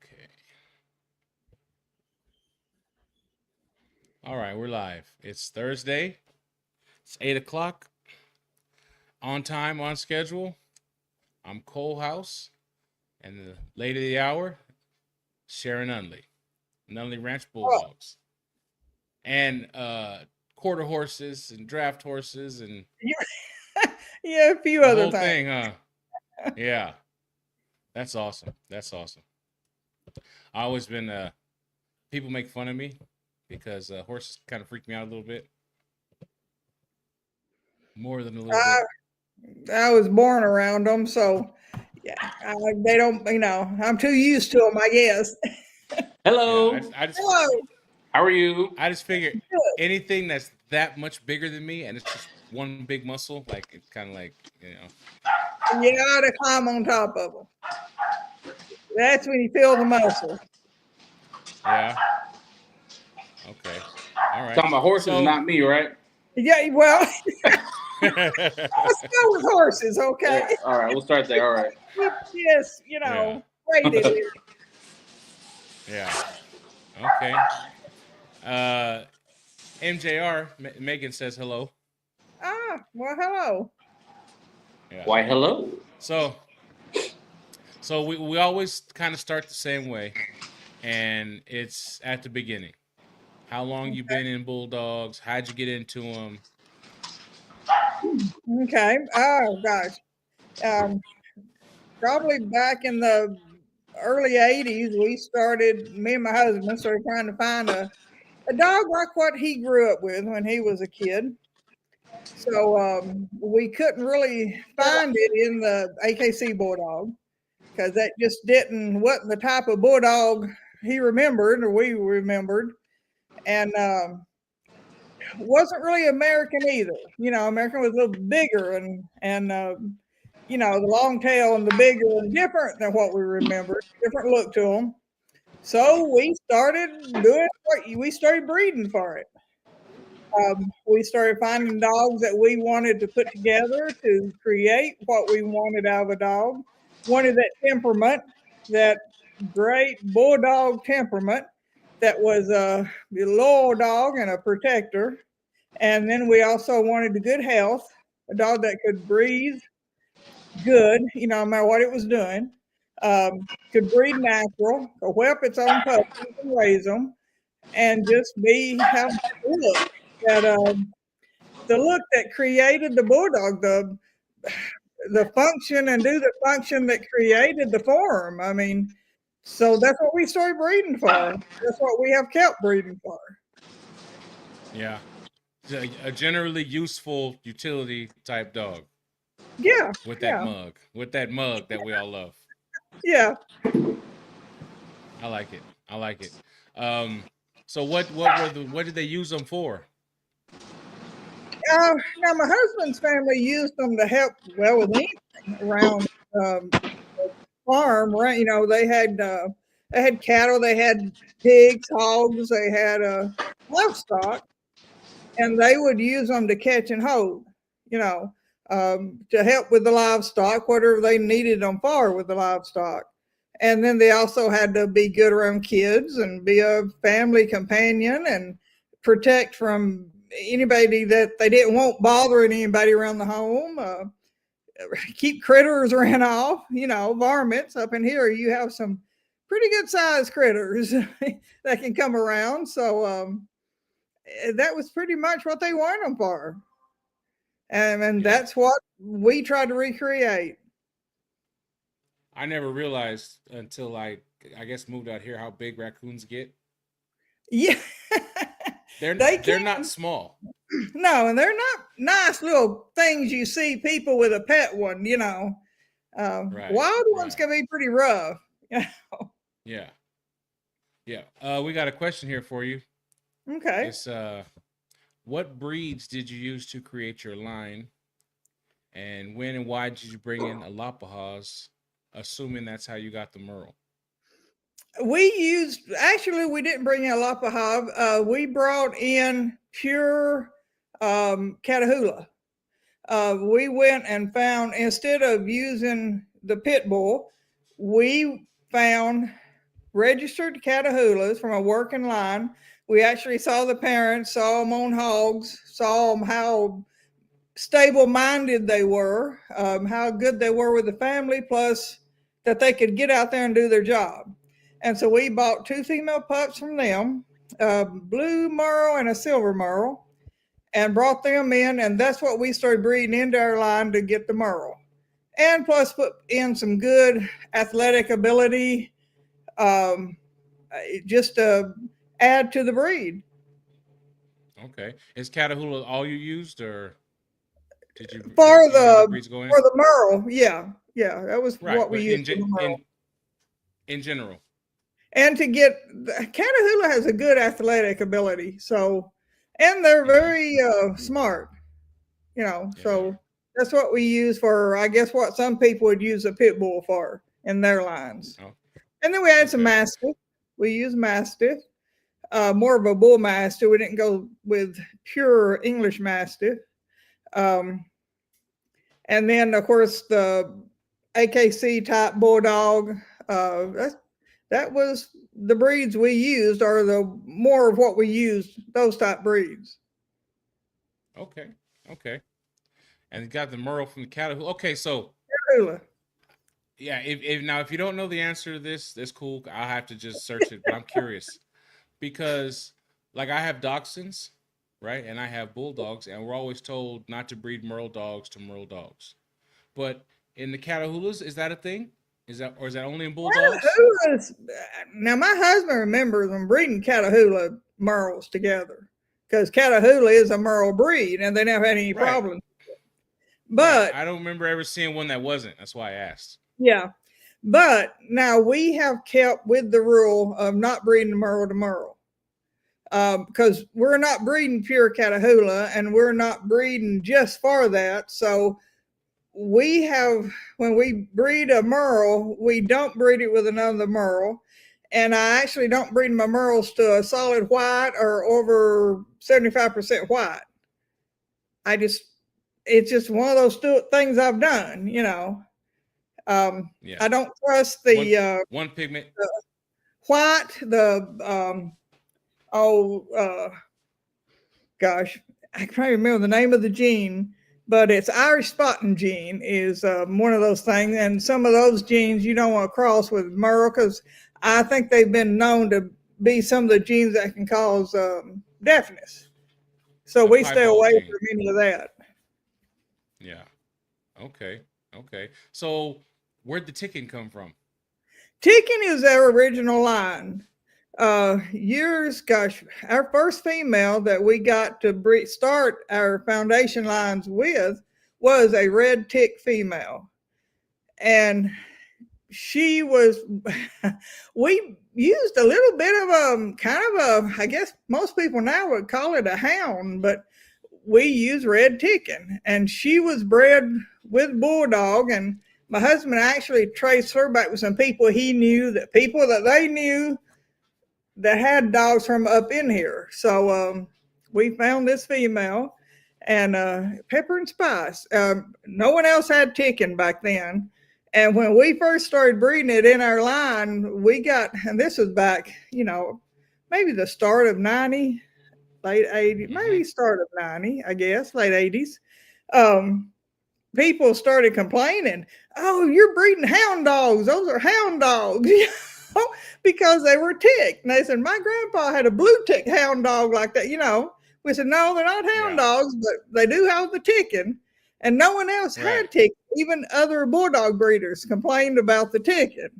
Okay. All right, we're live. It's Thursday. It's 8 o'clock. On time, on schedule. I'm Cole House, and the lady of the hour, Sharon Nunley, Nunley Ranch Oh, Bulldogs, and quarter horses and draft horses and yeah, a few the other whole things. thing, huh? Yeah, that's awesome. That's awesome. I always been people make fun of me because horses kind of freak me out a little bit, more than a little bit. I, I was born around them, so yeah, they don't. I'm too used to them, I guess. Yeah, Hello. Hello. How are you? I just figure Good. anything that's that much bigger than me and it's just one big muscle, like it's kind of like You got to climb on top of them. That's when you feel the muscle. yeah. Okay. All right. Talking about horses, So not me, right? Yeah. Well, yeah, let's go with horses, okay? All right, we'll start there. All right. Keep this, rated. yeah. Okay. Uh, MJR Megan says hello. Well, hello. Yeah. Why, hello. So we always kind of start the same way, and it's at the beginning. How long you been in Bulldogs? How'd you get into them? Okay. Oh gosh. Um, Probably back in the early '80s, me and my husband started trying to find a dog like what he grew up with when he was a kid. So we couldn't really find it in the AKC Bulldog because that just wasn't the type of Bulldog he remembered or we remembered. And wasn't really American either. American was a little bigger and the long tail and the bigger and different than what we remembered, different look to them. So we started breeding for it. We started finding dogs that we wanted to put together to create what we wanted out of a dog. Wanted that temperament, that great bulldog temperament that was a loyal dog and a protector. And then we also wanted the good health, a dog that could breathe good, no matter what it was doing, could breed natural, could whelp its own puppies and raise them, and just have that look that the look that created the bulldog, the function and do the function that created the form. I mean, so that's what we started breeding for. That's what we have kept breeding for. Yeah. A generally useful utility type dog Yeah, with yeah, that mug that we all love. yeah. I like it. I like it. So what did they use them for? Now my husband's family used them to help with anything around the farm. Right, they had cattle, they had pigs, hogs, they had livestock, and they would use them to catch and hold. To help with the livestock, whatever they needed them for with the livestock. And then they also had to be good around kids and be a family companion and protect from anybody that they didn't want bothering anybody around the home. Keep critters ran off, varmints. Up in here, you have some pretty good sized critters that can come around. So that was pretty much what they wanted them for. And Yeah. that's what we tried to recreate. I never realized until I guess moved out here how big raccoons get. Yeah. They're not small. No, and they're not nice little things you see people with a pet one, Right. Wild ones Right. can be pretty rough. Yeah. Yeah. We got a question here for you. Okay. It's what breeds did you use to create your line? And when and why did you bring in Alapahas, assuming that's how you got the Merle? We didn't bring in Alapahav. We brought in pure Catahoula. We went and instead of using the pit bull, we found registered Catahoulas from a working line. We actually saw the parents, saw them on hogs, saw them how stable-minded they were, how good they were with the family, plus that they could get out there and do their job. And so we bought 2 female pups from them, a blue merle and a silver merle, and brought them in. And that's what we started breeding into our line to get the merle. And plus put in some good athletic ability, just to add to the breed. Okay. Is Catahoula all you used, or did you For any other breeds go in? the merle, yeah, that was Right, what we but used for the merle. in general. And to get Catahoula has a good athletic ability, so, and they're very smart, so that's what we use for, I guess, what some people would use a pit bull for in their lines. Oh. And then we had some Mastiff. We use Mastiff, more of a bull Mastiff. We didn't go with pure English Mastiff. And then, of course, the AKC type Bulldog. That was the breeds we used, or the more of what we used, those type breeds. Okay. And you got the merle from the Catahoula. Okay, so Catahoula. Yeah, if you don't know the answer to this, that's cool. I'll have to just search it, but I'm curious because, like, I have dachshunds, right, and I have bulldogs, and we're always told not to breed merle dogs to merle dogs. But in the Catahoulas, is that a thing? Is that only in bulldogs? Now, my husband remembers them breeding Catahoula merles together, because Catahoula is a merle breed, and they never had any problems. But I don't remember ever seeing one that wasn't. That's why I asked. Yeah. But now we have kept with the rule of not breeding merle to merle, because we're not breeding pure Catahoula, and we're not breeding just for that. So we have, when we breed a merle, we don't breed it with another merle. And I actually don't breed my merles to a solid white or over 75% white. It's just one of those things I've done, I don't trust the one pigment, the white, gosh, I can't remember the name of the gene, but it's Irish spotting gene is one of those things. And some of those genes you don't want to cross with merle, because I think they've been known to be some of the genes that can cause deafness. So we stay away from any of that. Yeah. Okay. So where'd the ticking come from? Ticking is our original line. Our first female that we got to start our foundation lines with was a red tick female. And she was, we used a little bit of I guess most people now would call it a hound, but we use red ticking. And she was bred with bulldog, and my husband actually traced her back with some people he knew, people that they knew that had dogs from up in here. So we found this female, and pepper and spice. No one else had ticking back then. And when we first started breeding it in our line, we got, and this was back, maybe the start of 90, late 80s, maybe start of 90, I guess, late 80s. People started complaining, "Oh, you're breeding hound dogs. Those are hound dogs," because they were ticked. And they said, "My grandpa had a blue tick hound dog like that." We said, "No, they're not hound dogs, but they do have the ticking." And no one else had ticking. Even other bulldog breeders complained about the ticking,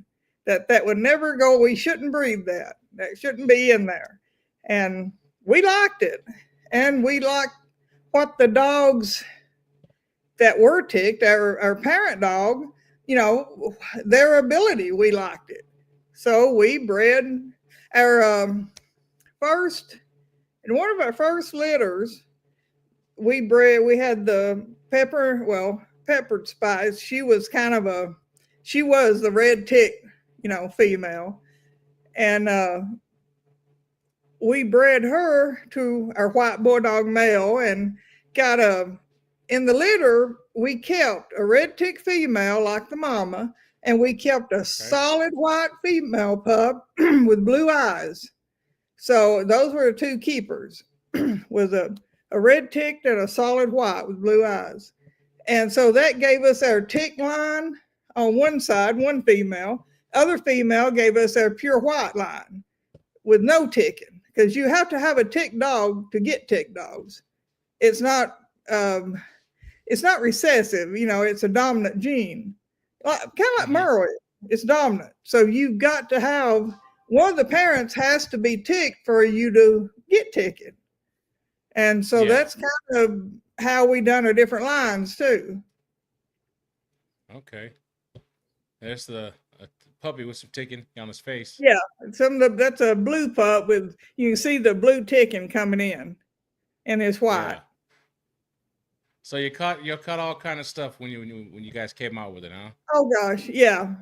that would never go. We shouldn't breed that. That shouldn't be in there. And we liked it. And we liked what the dogs that were ticked, our parent dog, their ability, we liked it. So we bred our first, in one of our first litters, we had the peppered spice. She was the red tick, female. And we bred her to our white bulldog male, and in the litter, we kept a red tick female like the mama, and we kept a solid white female pup with blue eyes. So those were the two keepers, was a red ticked and a solid white with blue eyes. And so that gave us our tick line on one side, one female. Other female gave us our pure white line with no ticking, because you have to have a tick dog to get tick dogs. It's not recessive, it's a dominant gene. Kind of like Merle, it's dominant. So you've got to have one of the parents has to be ticked for you to get ticking. And so that's kind of how we done our different lines too. Okay. There's the puppy with some ticking on his face. Yeah, that's a blue pup with, you can see the blue ticking coming in, and it's white. Yeah. So you caught all kind of stuff when you guys came out with it, huh? Oh gosh, yeah.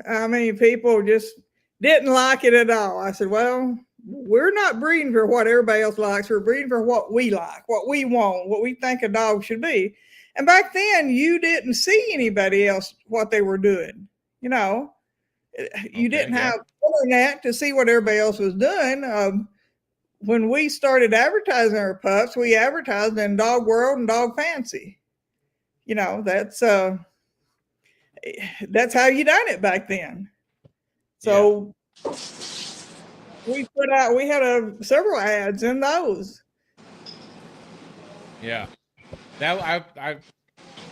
I mean, people just didn't like it at all. I said, well, we're not breeding for what everybody else likes. We're breeding for what we like, what we want, what we think a dog should be. And back then, you didn't see anybody else what they were doing. You didn't have internet to see what everybody else was doing. When we started advertising our pups, we advertised in Dog World and Dog Fancy. That's how you done it back then. So we had several ads in those. Yeah, that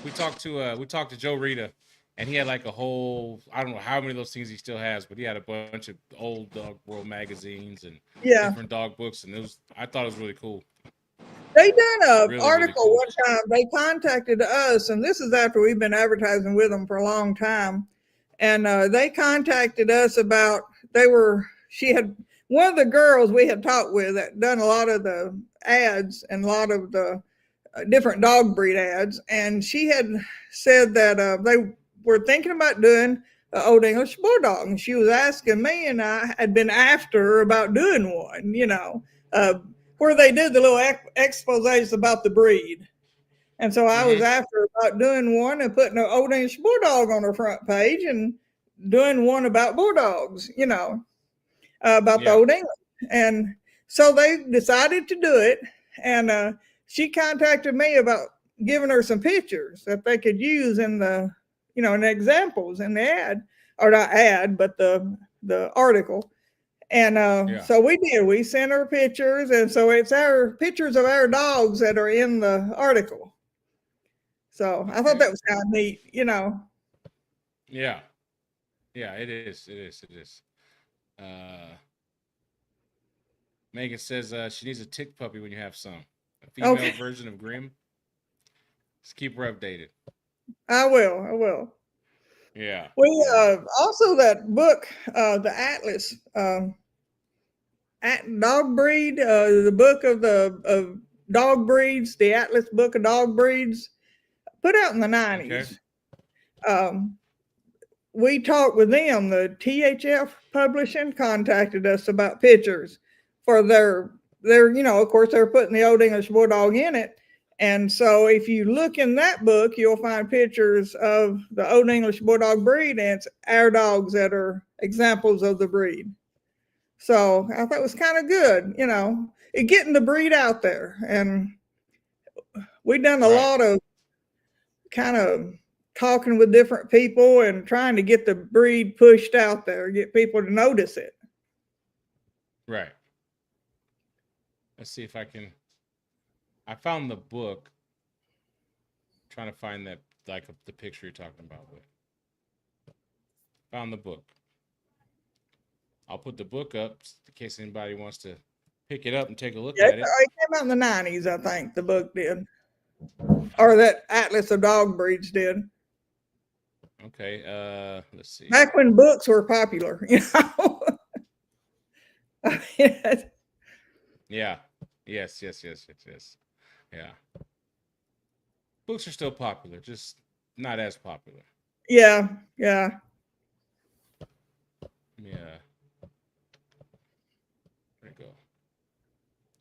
we talked to Joe Rita, and he had like a whole, I don't know how many of those things he still has, but he had a bunch of old Dog World magazines and different dog books, and I thought it was really cool. They done an article really cool. One time. They contacted us, and this is after we've been advertising with them for a long time. And they contacted us about, she had, one of the girls we had talked with that done a lot of the ads and a lot of the different dog breed ads. And she had said that they were thinking about doing an Old English Bulldog. And she was asking me, and I had been after her about doing one, where they did the little exposés about the breed. And so I was after about doing one and putting an Old English Bulldog on her front page and doing one about bulldogs, about the Old English. And so they decided to do it. And she contacted me about giving her some pictures that they could use in the, in the examples in the ad, or not ad, but the article. And so we did. We sent her pictures, and so it's our pictures of our dogs that are in the article. So I thought that was kind of neat, Yeah, it is. Megan says she needs a tick puppy when you have some. A female version of Grimm. Just keep her updated. I will. Yeah. We also that book, the Atlas dog breed, the book of dog breeds, the Atlas book of dog breeds, put out in the 90s. We talked with them. The THF Publishing contacted us about pictures for their, of course, they're putting the Old English Bulldog in it. And so if you look in that book, you'll find pictures of the Old English Bulldog breed, and it's our dogs that are examples of the breed. So I thought it was kind of good, getting the breed out there. And we've done a lot of kind of talking with different people and trying to get the breed pushed out there, get people to notice it. Right. Let's see if I found the book. I'm trying to find that, like the picture you're talking about. Found the book. I'll put the book up in case anybody wants to pick it up and take a look at it. It came out in the 90s, I think, the book did. Or that Atlas of Dog Breeds did. Okay, let's see. Back when books were popular, Yeah. Yes. Yeah. Books are still popular, just not as popular. Yeah. There you go.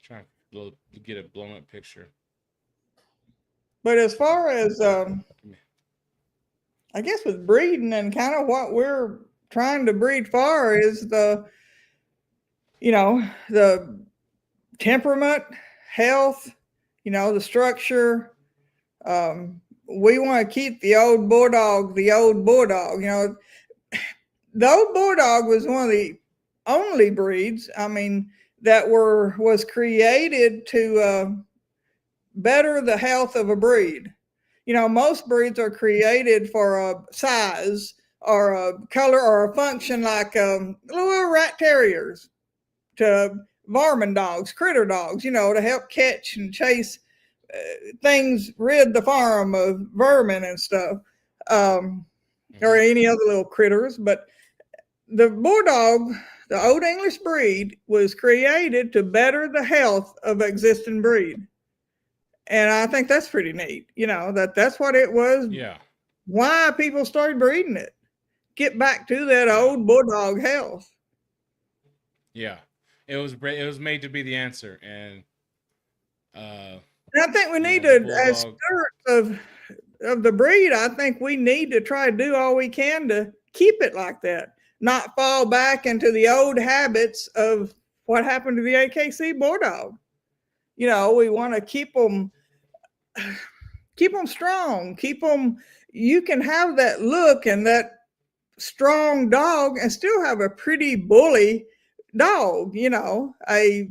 Trying to get a blown up picture. But as far as I guess with breeding and kind of what we're trying to breed for is the temperament, health, the structure. We want to keep the old bulldog. The old bulldog was one of the only breeds, that was created to better the health of a breed. Most breeds are created for a size or a color or a function, like little rat terriers to varmint dogs, critter dogs, to help catch and chase things, rid the farm of vermin and stuff, or any other little critters. But the bulldog, the Old English breed, was created to better the health of existing breed. And I think that's pretty neat, that's what it was. Yeah. Why people started breeding it. Get back to that old bulldog health. Yeah. It was made to be the answer. And I think we need to, as stewards of the breed, I think we need to try to do all we can to keep it like that, not fall back into the old habits of what happened to the AKC bulldog. We want to keep them strong, you can have that look and that strong dog and still have a pretty bully dog, a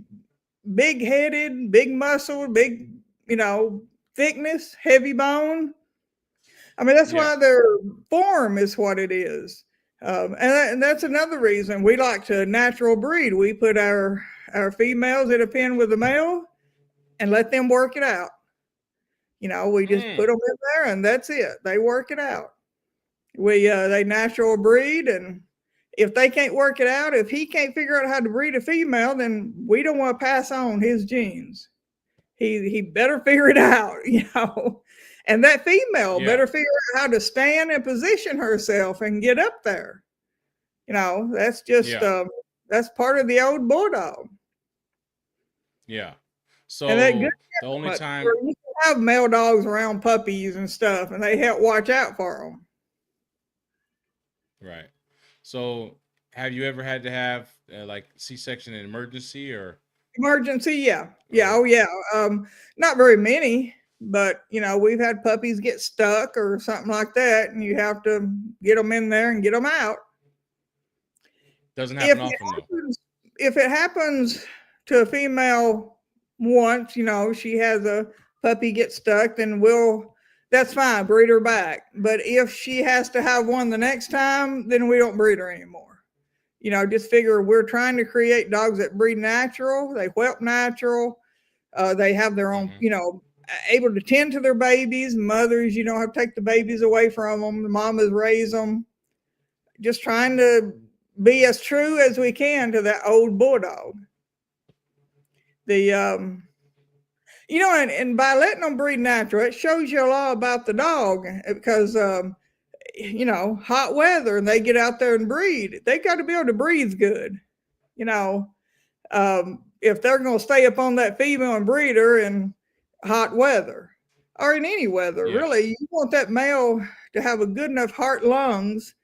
big headed, big muscle, big, thickness, heavy bone. That's why their form is what it is. And that's another reason we like to natural breed. We put our females in a pen with a male and let them work it out. We just put them in there and that's it. They work it out. They natural breed, and if they can't work it out, if he can't figure out how to breed a female, then we don't want to pass on his genes. He better figure it out, and that female better figure out how to stand and position herself and get up there. That's just that's part of the old bulldog. Yeah. So the only time you can have male dogs around puppies and stuff, and they help watch out for them. Right. So have you ever had to have like C-section in emergency or? Emergency, yeah. Oh, yeah. Not very many, but we've had puppies get stuck or something like that, and you have to get them in there and get them out. Doesn't happen often though. If it happens to a female once, she has a puppy get stuck, then that's fine, breed her back. But if she has to have one the next time, then we don't breed her anymore. Just figure we're trying to create dogs that breed natural, they whelp natural, they have their own, able to tend to their babies. Mothers, you don't have to take the babies away from them. The mamas raise them. Just trying to be as true as we can to that old bulldog. And by letting them breed natural, it shows you a lot about the dog, because hot weather and they get out there and breed, they got to be able to breathe good. If they're going to stay up on that female and breed her in hot weather or in any weather, really, you want that male to have a good enough heart, lungs,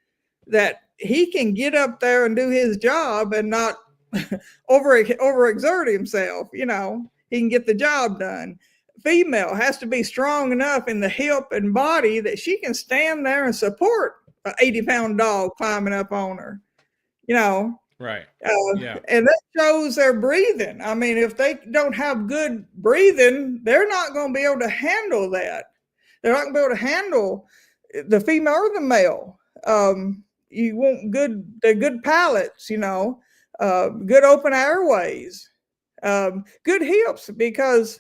that he can get up there and do his job and not overexert himself. He can get the job done. Female has to be strong enough in the hip and body that she can stand there and support an 80-pound dog climbing up on her, Right. And that shows their breathing. If they don't have good breathing, they're not going to be able to handle that. They're not going to be able to handle the female or the male. You want good palates, good open airways, good hips, because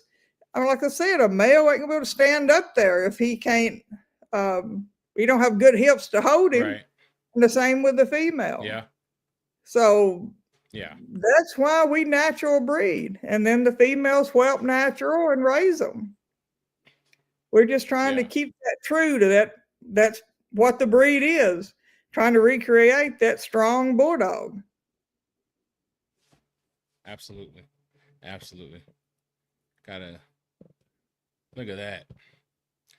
like I said, a male ain't gonna be able to stand up there if he can't. We don't have good hips to hold him. Right. And the same with the female. Yeah. So that's why we natural breed, and then the females whelp natural and raise them. We're just trying to keep that true to that. That's what the breed is. Trying to recreate that strong bulldog. Absolutely. Gotta look at that.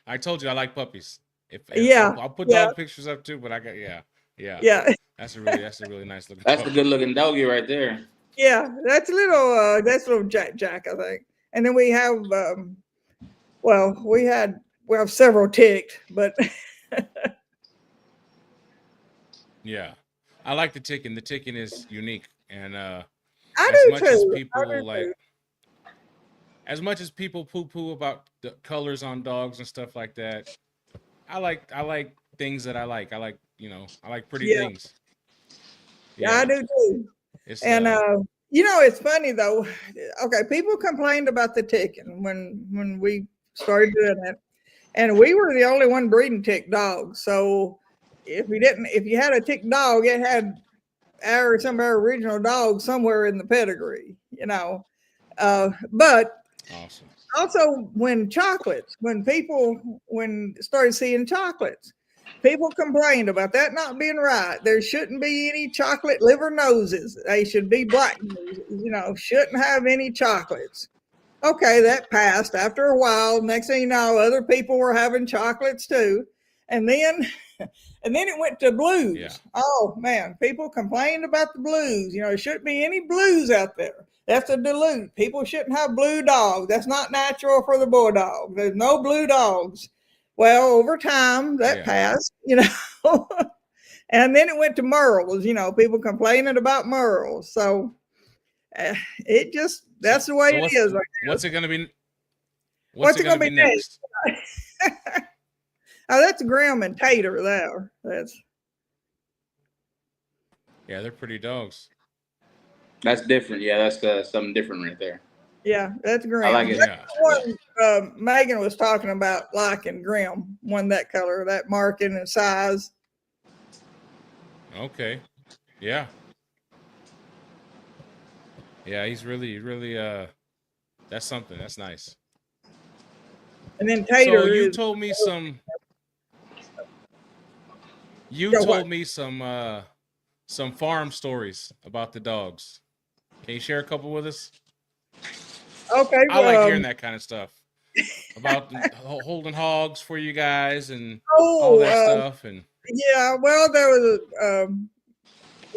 I told you I like puppies. If Yeah, I'll put yeah, dog pictures up too, but I got yeah. yeah, That's a really nice looking That's dog. a good looking doggy right there. yeah. That's little Jack, I think. And then we have well, we have several ticked, but Yeah, I like the ticking. The ticking is unique, and I as do much as too. I people do like, too. as much as people poo poo about the colors on dogs and stuff like that, I like things that I like. I like pretty Yeah, things. yeah, I Yeah, do too. it's And it's funny though. Okay, people complained about the ticking when we started doing it, and we were the only one breeding tick dogs. So if you had a tick dog, it had some of our original dogs somewhere in the pedigree, you know. But awesome. also when started seeing chocolates, people complained about that not being right. There shouldn't be any chocolate liver noses. They should be black noses, shouldn't have any chocolates. Okay, that passed after a while. Next thing you know, other people were having chocolates too. And then and then it went to Yeah, blues. Oh man, people complained about the blues. There shouldn't be any blues out there. That's a dilute. People shouldn't have blue dogs. That's not natural for the bulldog. There's no blue dogs. Well, over time that yeah. passed. And then it went to merles, people complaining about merles. So it just, So that's the way so it what's is. what's it gonna be? What's What's it it going gonna to be be next? next? Oh, that's Graham and Tater there. Yeah, they're pretty dogs. That's different. Yeah, that's something different right there. That's I like Graham. it. That's Yeah. the one Megan was talking about liking Graham, one that color, that marking and size. Okay. Yeah. Yeah. He's really. That's something. That's nice. And then So Tater is, you go what? told me some farm stories about the dogs. Can you share a couple with us? Okay, I like hearing that kind of stuff about holding hogs for you guys and all oh, that stuff. And yeah, well, there was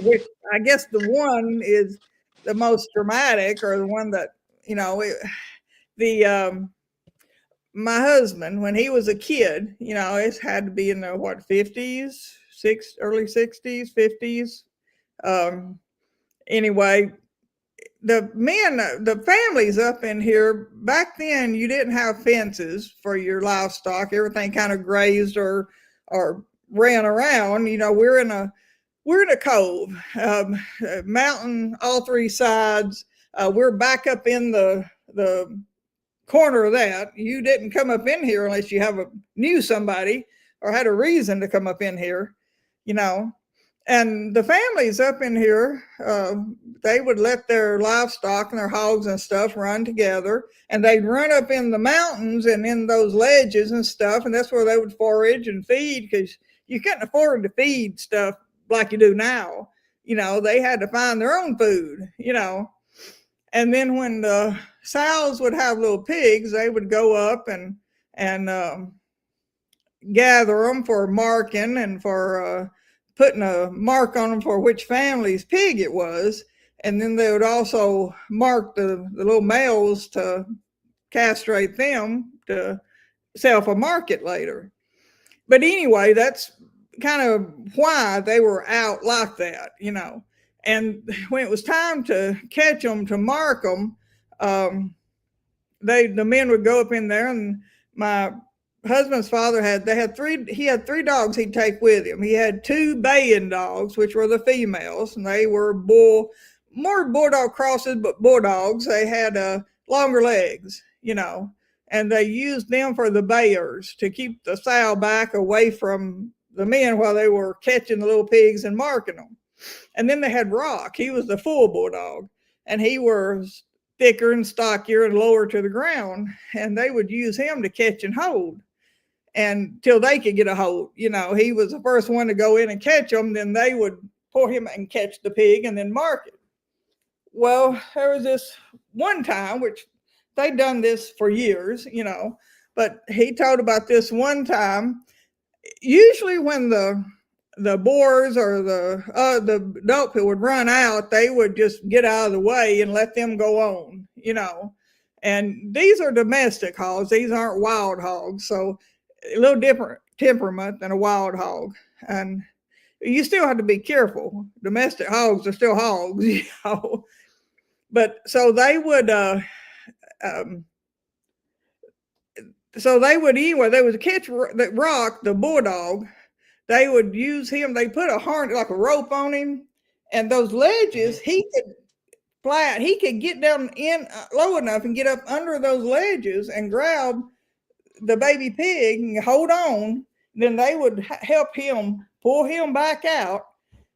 which I guess the one is the most dramatic, or the one that, the, my husband, when he was a kid, it had to be in the what 50s, early 60s, 50s. Um, anyway, the families up in here back then, you didn't have fences for your livestock. Everything kind of grazed or ran around. We're in a cove, mountain, all three sides. We're back up in the corner of that. You didn't come up in here unless you knew somebody or had a reason to come up in here, you know. And the families up in here, they would let their livestock and their hogs and stuff run together, and they'd run up in the mountains and in those ledges and stuff, and that's where they would forage and feed, because you couldn't afford to feed stuff like you do now. They had to find their own food. And then when the sows would have little pigs, they would go up and gather them for marking and for putting a mark on them for which family's pig it was. And then they would also mark the little males to castrate them to sell for market later. But anyway, that's kind of why they were out like that. And when it was time to catch them, to mark them, the men would go up in there, and my husband's father he had three dogs he'd take with him. He had two baying dogs, which were the females, and they were more bulldog crosses, but bulldogs. They had longer legs, and they used them for the bayers to keep the sow back away from the men while they were catching the little pigs and marking them. And then they had Rock. He was the full bulldog, and he was thicker and stockier and lower to the ground. And they would use him to catch and hold, and till they could get a hold. He was the first one to go in and catch them. Then they would pour him and catch the pig and then mark it. Well, there was this one time, which they'd done this for years, but he told about this one time. usually when the boars or the adult pig would run out, they would just get out of the way and let them go on, you know. And these are domestic hogs; these aren't wild hogs, so a little different temperament than a wild hog. And you still have to be careful. Domestic hogs are still hogs, you know. But so they would um, anyway, they would catch that Rock, the bulldog. They would use him. They put a harness, like a rope on him, and those ledges he could flat. He could get down in low enough and get up under those ledges and grab the baby pig and hold on. Then they would help him pull him back out,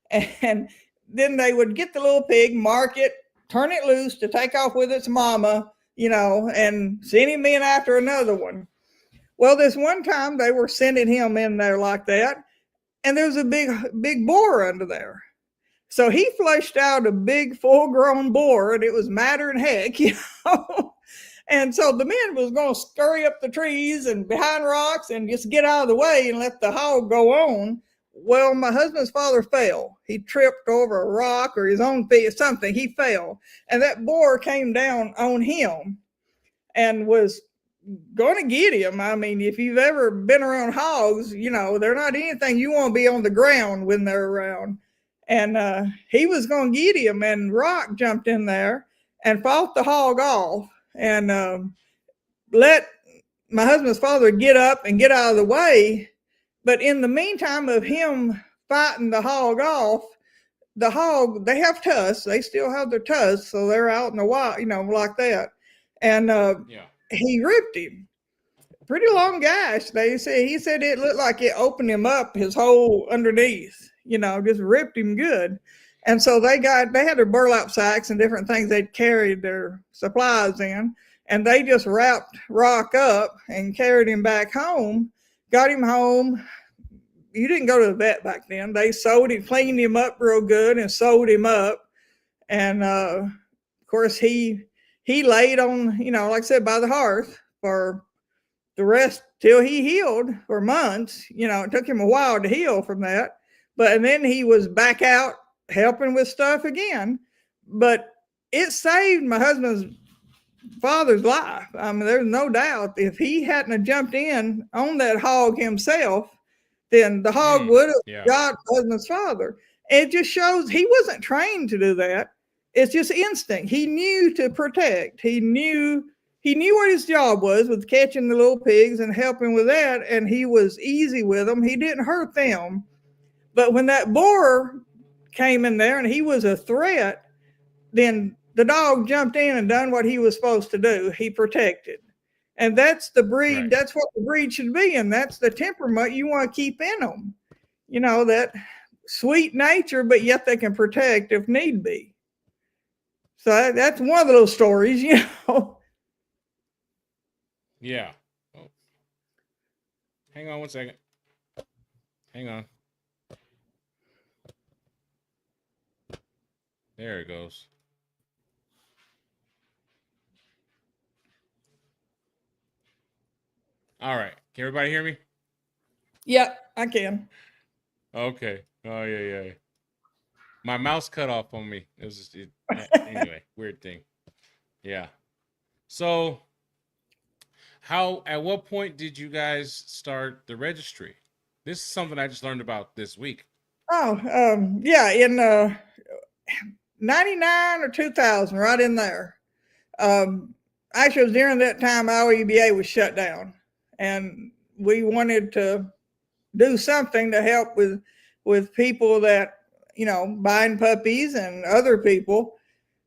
and then they would get the little pig, mark it, turn it loose to take off with its mama, you know, and send him in after another one. Well, this one time they were sending him in there like that, and there was a big boar under there. So he flushed out a big full-grown boar, and it was madder than heck, you know. And so the men was going to scurry up the trees and behind rocks and just get out of the way and let the hog go on. Well, my husband's father fell. He tripped over a rock or his own feet, something. He fell, and that boar came down on him and was going to get him. I mean, if you've ever been around hogs, you know, they're not anything you want to be on the ground when they're around. And he was going to get him, and Rock jumped in there and fought the hog off and let my husband's father get up and get out of the way. But in the meantime of him fighting the hog off, the hog, they have tusks. They still have their tusks, so they're out in the wild, you know, like that. And he ripped him. Pretty long gash. He said it looked like it opened him up, his whole underneath, you know, just ripped him good. And so they had their burlap sacks and different things they'd carried their supplies in, and they just wrapped Rock up and carried him back home, got him home. You didn't go to the vet back then. They sewed him, cleaned him up real good and sewed him up. And of course he laid on, you know, like I said, by the hearth for the rest till he healed for months. You know, it took him a while to heal from that. And then he was back out helping with stuff again. But it saved my husband's father's life. I mean, there's no doubt if he hadn't have jumped in on that hog himself, then the hog would have got my husband's father. It just shows he wasn't trained to do that. It's just instinct. He knew to protect. He knew what his job was with catching the little pigs and helping with that, and he was easy with them. He didn't hurt them. But when that boar came in there and he was a threat, then the dog jumped in and done what he was supposed to do. He protected. And that's the breed. Right. That's what the breed should be. And that's the temperament you want to keep in them. You know, that sweet nature, but yet they can protect if need be. So that's one of the little stories, you know. Yeah. Oh. Hang on one second. Hang on. There it goes. All right. Can everybody hear me? Yep, I can. Okay. Oh, yeah. My mouse cut off on me. It was just, anyway, weird thing. Yeah. So at what point did you guys start the registry? This is something I just learned about this week. Oh, yeah, in 99 or 2000, right in there. Actually, it was during that time IOUBA was shut down, and we wanted to do something to help with people that, you know, buying puppies and other people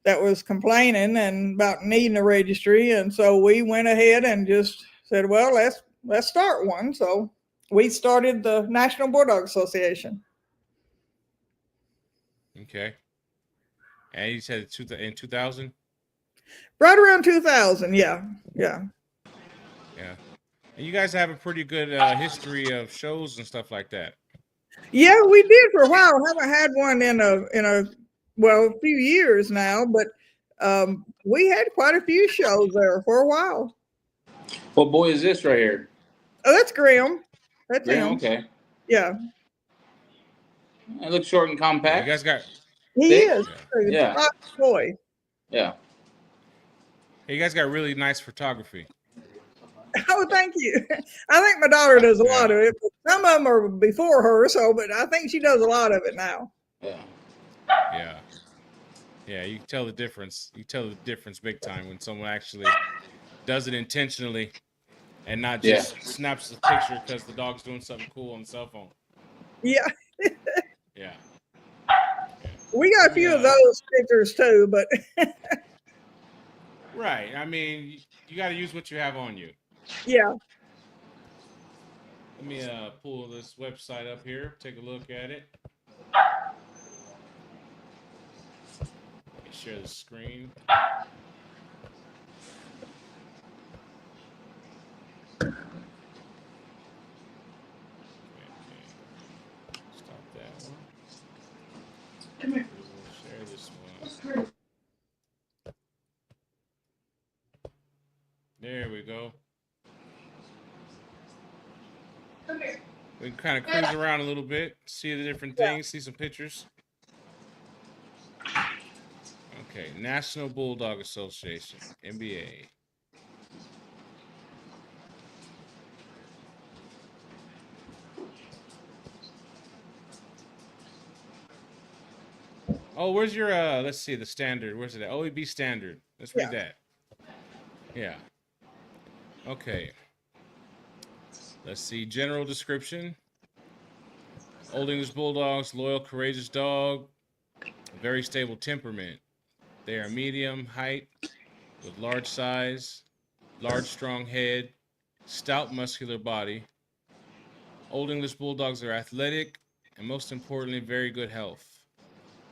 that was complaining and about needing a registry. And so we went ahead and just said, well, let's start one. So we started the National Bulldogge Association. Okay. And you said in 2000? Right around 2000, yeah. And you guys have a pretty good history of shows and stuff like that. Yeah, we did for a while. Haven't had one in a few years now, but we had quite a few shows there for a while. What boy is this right here? Oh, that's Graham. That's Yeah, him. okay. Yeah, It looks short and Yeah, compact. you guys got. he Thick? is. Yeah. Right boy. Yeah. Hey, you guys got really nice photography. Oh, thank you. I think my daughter does a lot of Yeah. it. But some of them are before her, but I think she does a lot of it now. Yeah. Yeah. Yeah, you can tell the difference. You tell the difference big time when someone actually does it intentionally and not Yeah. just snaps the picture because the dog's doing something cool on the cell phone. Yeah, Yeah. we got a few of those pictures too, but Right. I mean, you got to use what you have on you. yeah. Let me pull this website up here. Take a look at it. Let me share the screen. Stop that one. Come here. We'll share this one. There we go. Come here. We can kind of cruise around a little bit, see the different things, see some pictures. Okay, National Bulldogge Association, NBA. Oh, where's your let's see the standard. Where's it at? OEB standard. Let's read that. Yeah. Okay. Let's see. General description. Old English Bulldogs, loyal, courageous dog, very stable temperament. They are medium height with large size, large strong head, stout muscular body. Old English Bulldogs are athletic and most importantly, very good health.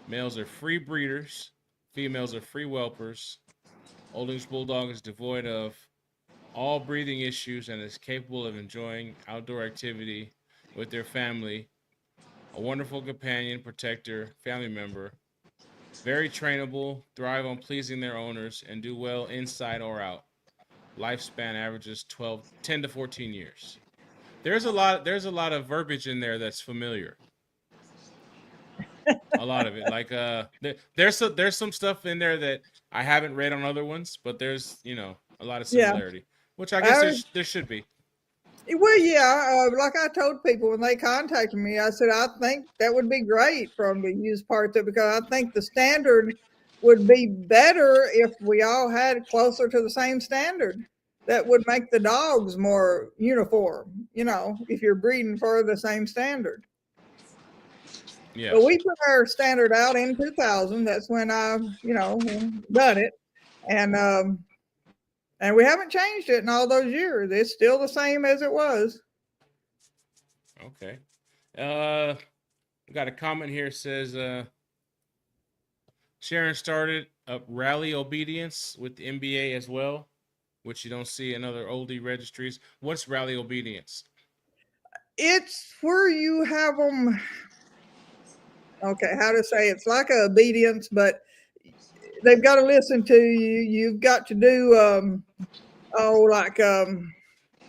Males are free breeders. Females are free whelpers. Old English Bulldog is devoid of all breathing issues and is capable of enjoying outdoor activity with their family. A wonderful companion, protector, family member. Very trainable, thrive on pleasing their owners, and do well inside or out. Lifespan averages 10 to 14 years. There's a lot of verbiage in there that's familiar. A lot of it, like there's some stuff in there that I haven't read on other ones, but there's a lot of similarity, which I guess there should be. Well, yeah, like I told people when they contacted me, I said I think that would be great for them to use parts of it because I think the standard would be better if we all had it closer to the same standard. That would make the dogs more uniform, if you're breeding for the same standard. Yeah. But we put our standard out in 2000. That's when I, done it. And we haven't changed it in all those years. It's still the same as it was. Okay. We got a comment here says Sharon started up rally obedience with the NBA as well, which you don't see in other oldie registries. What's rally obedience? It's where you have them. Okay, how to say it's like a obedience, but they've got to listen to you. You've got to do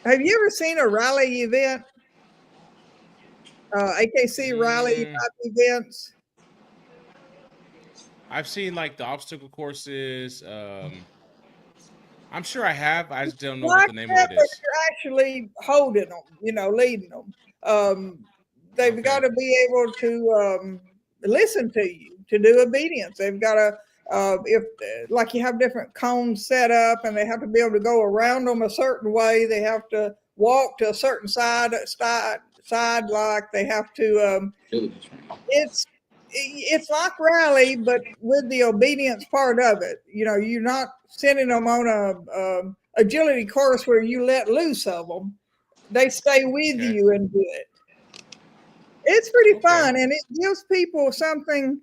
have you ever seen a rally event? AKC rally type events? I've seen like the obstacle courses. I'm sure I have. I just don't know what the name of it is. You're actually holding them, leading them. They've got to be able to listen to you, to do obedience. They've got to, if like you have different cones set up and they have to be able to go around them a certain way. They have to walk to a certain side, like they have to, it's like rally, but with the obedience part of it. You're not sending them on a agility course where you let loose of them. They stay with you and do it. It's pretty fun, and it gives people something.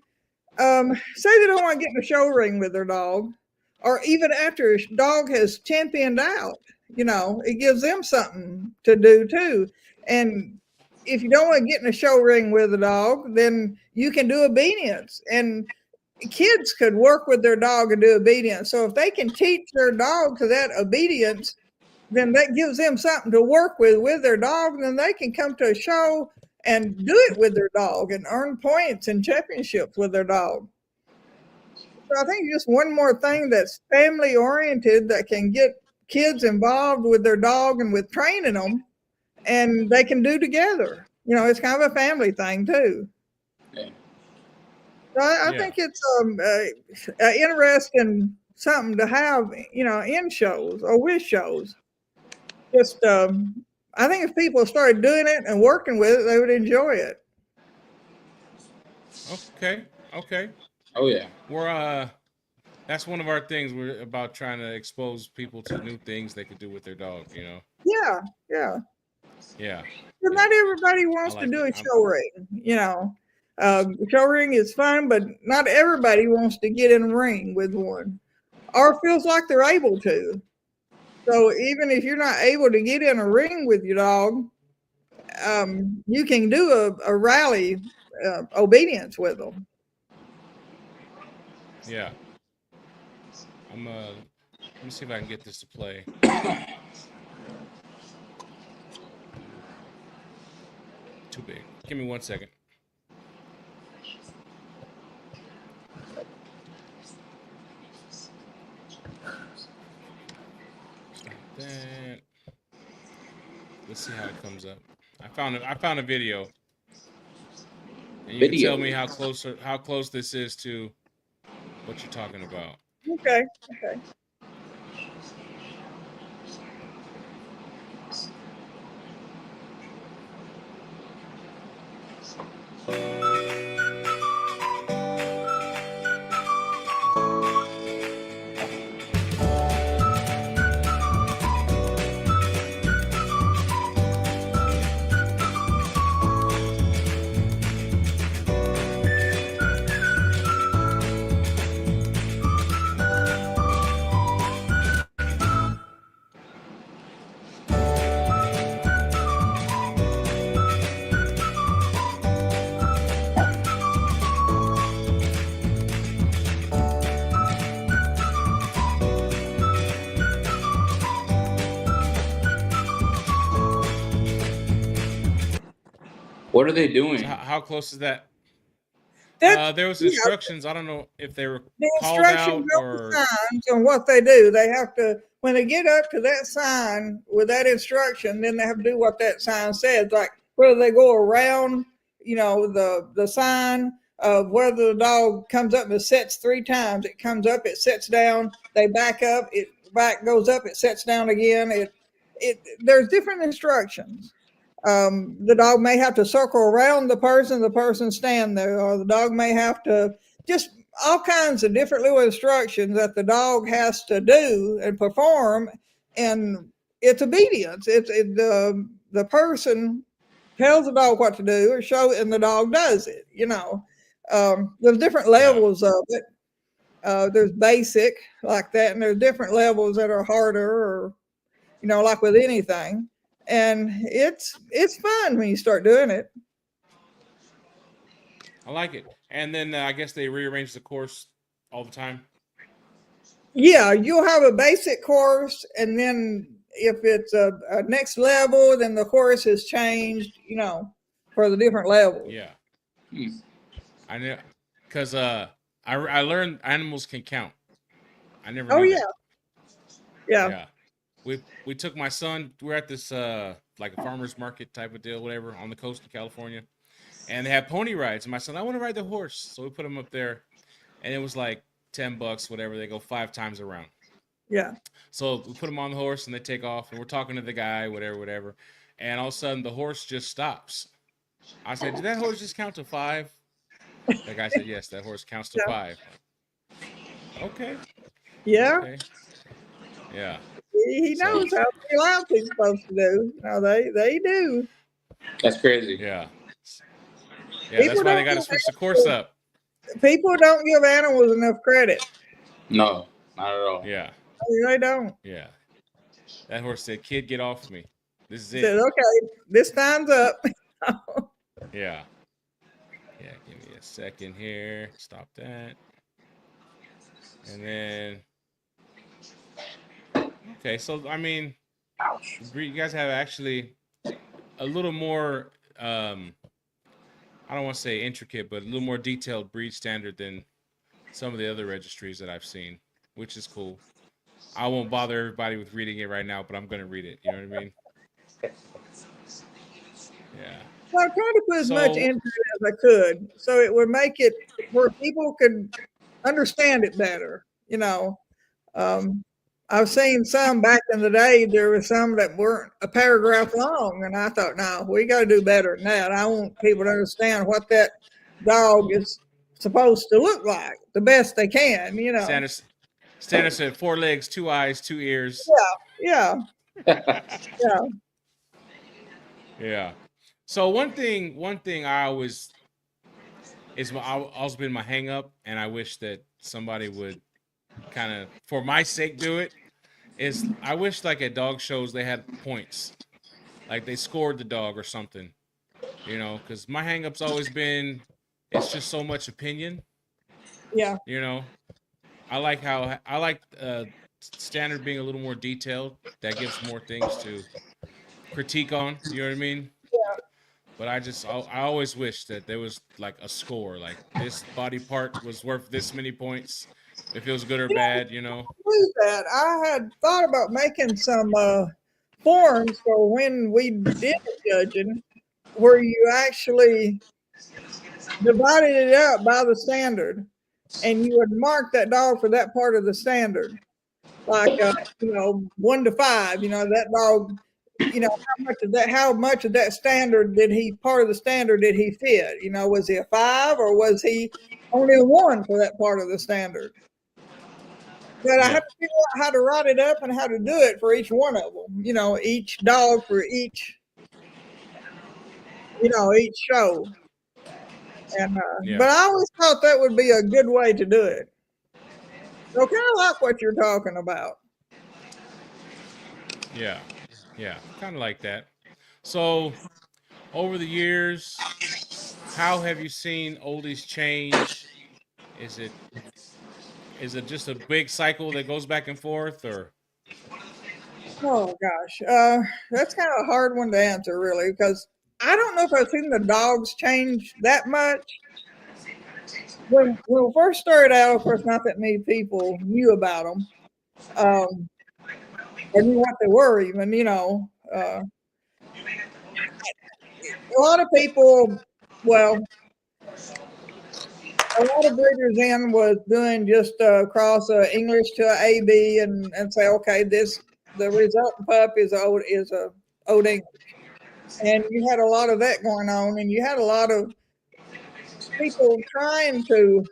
Say they don't want to get in a show ring with their dog, or even after a dog has championed out, it gives them something to do too. And if you don't want to get in a show ring with a dog, then you can do obedience. And kids could work with their dog and do obedience. So if they can teach their dog to that obedience, then that gives them something to work with their dog, and then they can come to a show and do it with their dog and earn points and championships with their dog. So I think just one more thing that's family oriented that can get kids involved with their dog and with training them, and they can do together. You know, it's kind of a family thing too. Yeah. So I think it's interesting something to have, you know, in shows or with shows. Just, I think if people started doing it and working with it, they would enjoy it. Okay. Okay. Oh yeah. We're that's one of our things. We're about trying to expose people to new things they could do with their dog, you know. Yeah, yeah. Yeah. But Yeah. not everybody I wants to like do a it. show ring, you know. Show ring is fun, but not everybody wants to get in a ring with one or feels like they're able to. So even if you're not able to get in a ring with your dog, you can do a rally obedience with them. Yeah. Let me see if I can get this to play. Too big. Give me 1 second. Stop that. Let's see how it comes up. I found a video. And you can tell me how close this is to what you're talking about. Okay, okay. What are they doing? So how close is that? That's, There was yeah, instructions. I don't know if they were the called instructions out on the or signs and what they do. They have to, when they get up to that sign with that instruction, then they have to do what that sign says. Like whether they go around, you know, the sign of whether the dog comes up and sets 3 times. It comes up, it sets down. They back up, it back goes up, it sets down again. There's different instructions. The dog may have to circle around the person stand there, or the dog may have to just all kinds of different little instructions that the dog has to do and perform, and it's obedience. The person tells the dog what to do or show, and the dog does it. You know, there's different levels of it. There's basic like that, and there's different levels that are harder, or you know, like with anything. And it's fun when you start doing it. I like it. And then I guess they rearrange the course all the time. Yeah, you'll have a basic course, and then if it's a next level, then the course has changed, you know, for the different levels. Yeah. Hmm. I know, because I learned animals can count. I never Oh knew yeah, that. yeah, Yeah. We took my son. We're at this like a farmer's market type of deal, whatever, on the coast of California, and they have pony rides. And my son, I want to ride the horse, so we put him up there, and it was like $10, whatever. They go 5 times around. yeah. So we put him on the horse, and they take off, and we're talking to the guy, whatever, and all of a sudden the horse just stops. I said, "Did that horse just count to 5?" The guy said, "Yes, that horse counts to Yeah. 5." Okay. Yeah, Okay. Yeah. he So knows how many laps he's supposed to do. No, they do. That's crazy. yeah. Yeah, that's People why they don't got to give switch the course up. people don't give animals enough credit. No, not at all. Yeah. They don't. Yeah. That horse said, "Kid, get off me. This is Said, it." okay, this time's up. Yeah. Yeah. Give me a second here. Stop that. And then, okay. So, I mean, You guys have actually a little more, I don't want to say intricate, but a little more detailed breed standard than some of the other registries that I've seen, which is cool. I won't bother everybody with reading it right now, but I'm going to read it. You know what I mean? Yeah. So I tried to put as much So, into it as I could, so it would make it where people could understand it better. You know, I've seen some back in the day. There were some that weren't a paragraph long, and I thought, no, we got to do better than that. I want people to understand what that dog is supposed to look like the best they can. You know. Standard said 4 legs, 2 eyes, 2 ears. Yeah. Yeah. Yeah. So one thing I always always been my hang up, and I wish that somebody would kind of, for my sake, do it, is I wish like at dog shows they had points. Like they scored the dog or something. You know, because my hang up's always been it's just so much opinion. Yeah. You know. I like standard being a little more detailed. That gives more things to critique on. You know what I mean? Yeah. But I always wish that there was like a score, like this body part was worth this many points, if it was good or bad. You know? Do that. I had thought about making some forms for when we did the judging, where you actually divided it up by the standard, and you would mark that dog for that part of the standard, like 1 to 5. You know, that dog. You know, how much of that standard part of the standard did he fit? You know, was he a 5 or was he only a 1 for that part of the standard? But I have to figure out how to write it up and how to do it for each one of them. You know, each dog for each show. And but I always thought that would be a good way to do it. So kind of like what you're talking about. Yeah, kind of like that. So, over the years, how have you seen oldies change? Is it just a big cycle that goes back and forth, or? Oh gosh, that's kind of a hard one to answer, really, because I don't know if I've seen the dogs change that much. When we first started out, of course, not that many people knew about them, or knew what they were even. You know, a lot of people, well, a lot of breeders then was doing just cross English to an AB and say, okay, the resultant pup is a old English, and you had a lot of that going on, and you had a lot of people trying to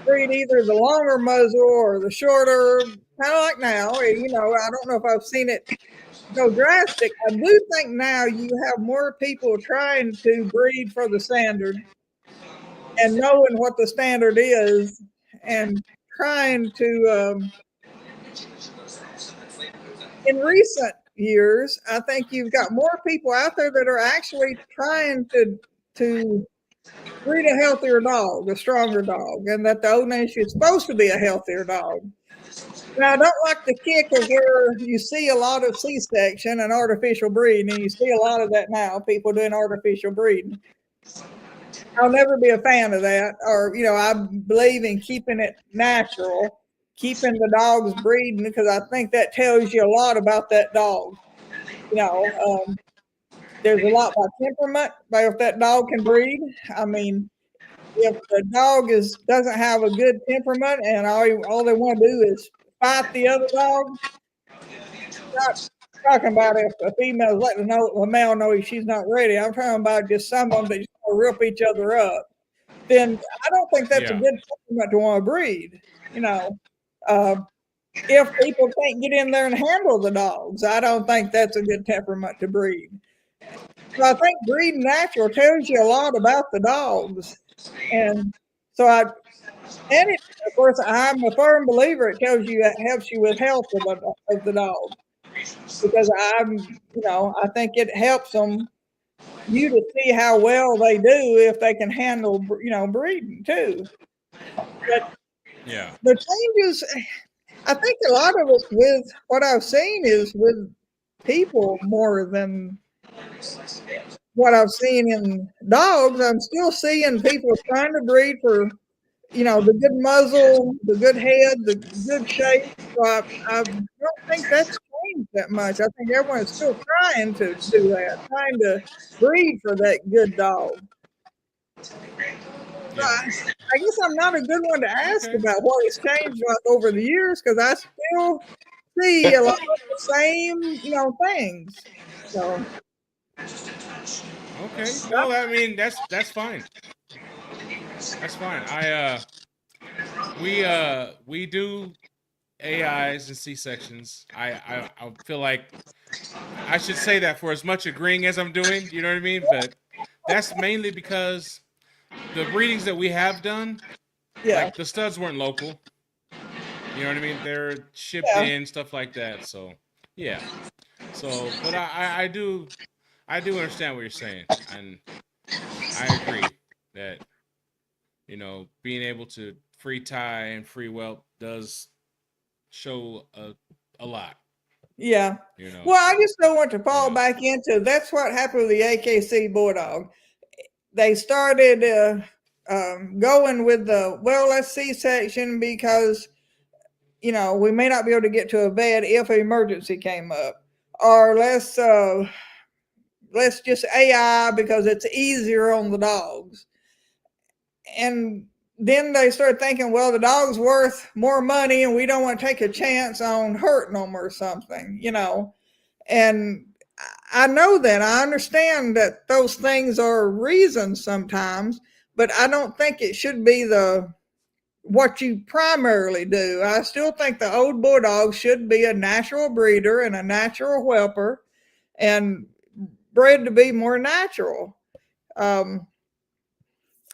breed either the longer muzzle or the shorter, kind of like now. You know, I don't know if I've seen it go drastic. I do think now you have more people trying to breed for the standard and knowing what the standard is and trying to, in recent years, I think you've got more people out there that are actually trying to breed a healthier dog, a stronger dog, and that the Old Nation is supposed to be a healthier dog. Now, I don't like the kick of where you see a lot of C-section and artificial breeding, and you see a lot of that now, people doing artificial breeding. I'll never be a fan of that. Or, you know, I believe in keeping it natural, keeping the dogs breeding, because I think that tells you a lot about that dog. You know, there's a lot by temperament, by if that dog can breed. I mean, if the dog doesn't have a good temperament and all they want to do is fight the other dog, not talking about if a female is letting a male know she's not ready. I'm talking about just some of them that just want to rip each other up. Then I don't think that's a good temperament to want to breed. You know, if people can't get in there and handle the dogs, I don't think that's a good temperament to breed. So I think breeding natural tells you a lot about the dogs. And so of course, I'm a firm believer. It tells you, it helps you with health of the dog, because I think it helps you to see how well they do if they can handle, breeding too. But the changes, I think a lot of it with what I've seen is with people more than what I've seen in dogs. I'm still seeing people trying to breed for, the good muzzle, the good head, the good shape. So I don't think that's changed that much. I think everyone's still trying to do that, trying to breed for that good dog. Yeah. I guess I'm not a good one to ask Okay. about what has changed over the years because I still see a lot of the same, things. So Okay. No, I mean that's fine. That's fine. We do AIs and C sections. I feel like I should say that for as much agreeing as I'm doing, you know what I mean? But that's mainly because the breedings that we have done, yeah, like the studs weren't local. You know what I mean? They're shipped yeah, in, stuff like that. So yeah. So but I do understand what you're saying. And I agree that, being able to free tie and free whelp does show a lot, yeah. you know. Well, I just don't want to fall Yeah. back into that's what happened with the AKC Bulldog. They started going with let's see section because we may not be able to get to a vet if an emergency came up, or let's just AI because it's easier on the dogs. And then they started thinking, well, the dog's worth more money and we don't want to take a chance on hurting them or something, And I know that. I understand that those things are reasons sometimes, but I don't think it should be what you primarily do. I still think the old bulldog should be a natural breeder and a natural whelper and bred to be more natural. Um,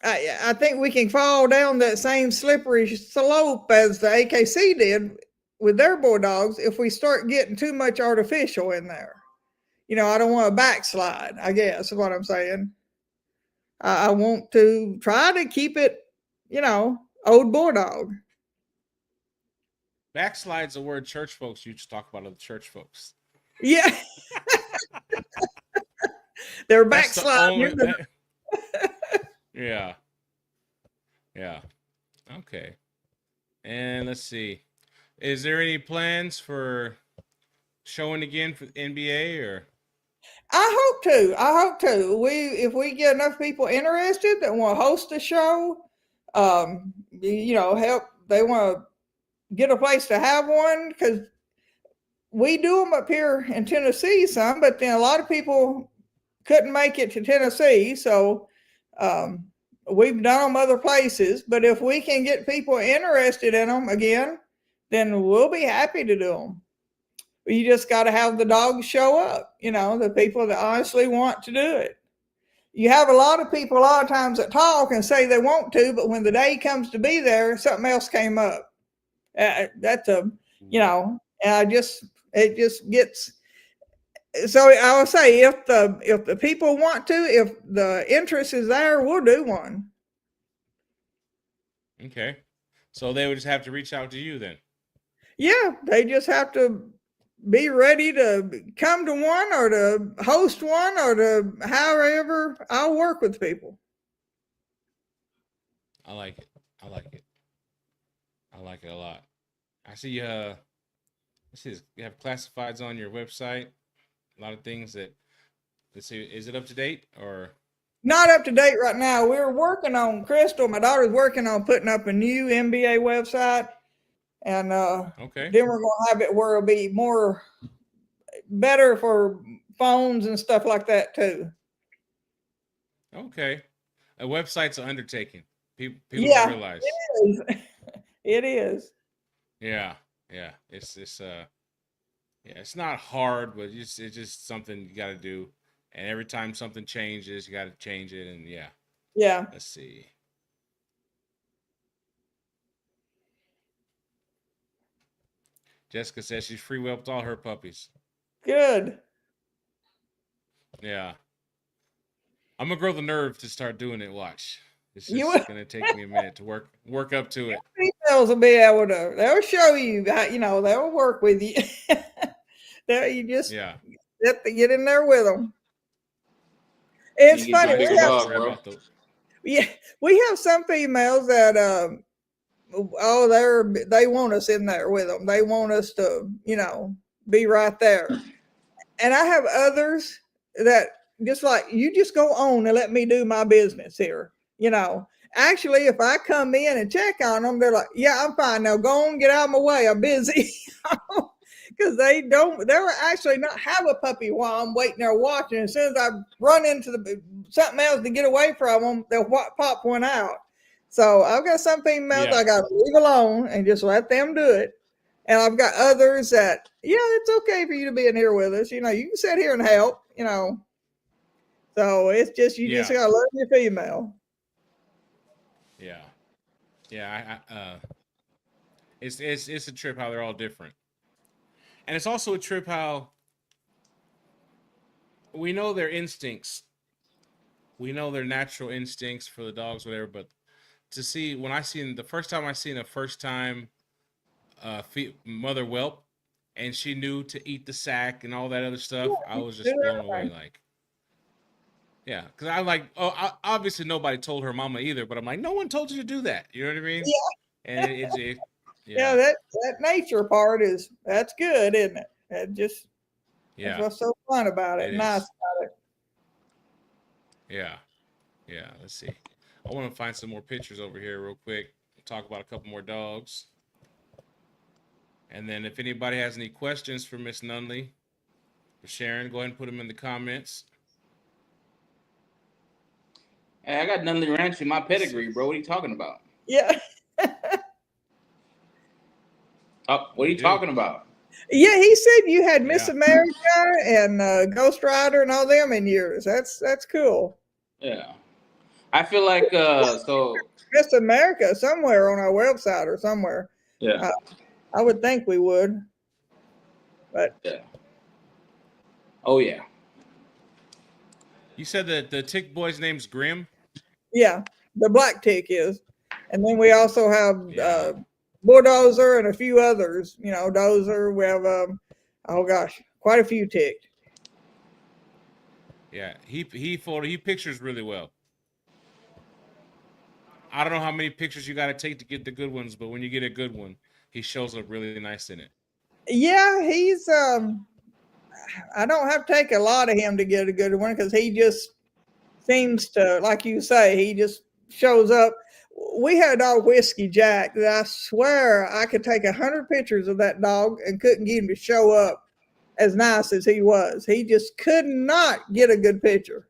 I think we can fall down that same slippery slope as the AKC did with their bulldogs if we start getting too much artificial in there. I don't want to backslide, I guess is what I'm saying. I want to try to keep it, old bulldog. Backslide's a word church folks used to talk about other church folks. Yeah. They're That's the only backsliding. Yeah. Yeah. Okay. And let's see. Is there any plans for showing again for NBA or? I hope to. If we get enough people interested that want to host a show, help. They want to get a place to have one because we do them up here in Tennessee some, but then a lot of people couldn't make it to Tennessee, so we've done them other places. But if we can get people interested in them again, then we'll be happy to do them. You just got to have the dogs show up, the people that honestly want to do it. You have a lot of people a lot of times that talk and say they want to, but when the day comes to be there, something else came up. That's and it just gets. So I will say, if the people want to, if the interest is there, we'll do one. Okay. So they would just have to reach out to you then. Yeah, they just have to be ready to come to one or to host one or to however. I'll work with people. I like it. I like it. I like it a lot. I see let's see, you have classifieds on your website. A lot of things that, let's see, is it up to date or? Not up to date right now. We're working on Crystal. My daughter's working on putting up a new NBA website, and Okay. then we're gonna have it where it'll be better for phones and stuff like that too. Okay. A website's an undertaking. People Yeah, don't realize. it is. It is. Yeah. Yeah. It's yeah, it's not hard, but it's just something you got to do. And every time something changes, you got to change it. And yeah. Yeah. Let's see. Jessica says she's free whelped all her puppies. Good. Yeah. I'm gonna grow the nerve to start doing it. Watch. It's You just gonna take me a minute to work up to it. females will be able to. They'll show you. They'll work with you. You just Yeah. have to get in there with them. It's You get funny. your I ain't bigger gonna dog, worry bro. about the. Yeah, we have some females that they want us in there with them. They want us to, be right there. And I have others that just like you just go on and let me do my business here. Actually, if I come in and check on them, they're like, yeah, I'm fine. Now go on, get out of my way. I'm busy. Because they'll actually not have a puppy while I'm waiting there watching. As soon as I run into something else to get away from them, they'll pop one out. So I've got some females I got to leave alone and just let them do it. And I've got others that, yeah, it's okay for you to be in here with us. You can sit here and help, So it's just, you just got to love your female. Yeah. Yeah. It's a trip how they're all different. And it's also a trip how we know their instincts. We know their natural instincts for the dogs, whatever. But to see, the first time I seen a first-time mother whelp, and she knew to eat the sack and all that other stuff, I was just blown away. Like, yeah, because obviously nobody told her mama either, but I'm like, no one told you to do that. You know what I mean? Yeah. And yeah, that nature part that's good, isn't it? That's what's so fun about it. Nice about it. Yeah. Yeah. Let's see. I want to find some more pictures over here real quick. Talk about a couple more dogs. And then if anybody has any questions for Miss Nunley, for Sharon, go ahead and put them in the comments. Hey, I got Nunley Ranch in my pedigree, bro. What are you talking about? Yeah. What are you talking about? Yeah, he said you had Miss America and Ghost Rider and all them in yours. That's cool. Yeah. I feel like so Miss America somewhere on our website or somewhere. Yeah. I would think we would. But yeah. Oh yeah. You said that the tick boy's name's Grim? Yeah, the black tick is. And then we also have Bulldozer and a few others. Dozer. We have quite a few ticked. Yeah, he pictures really well. I don't know how many pictures you got to take to get the good ones, but when you get a good one, he shows up really nice in it. Yeah, he's I don't have to take a lot of him to get a good one because he just seems to, like you say, he just shows up. We had a dog, Whiskey Jack, that I swear I could take 100 pictures of that dog and couldn't get him to show up as nice as he was. He just could not get a good picture,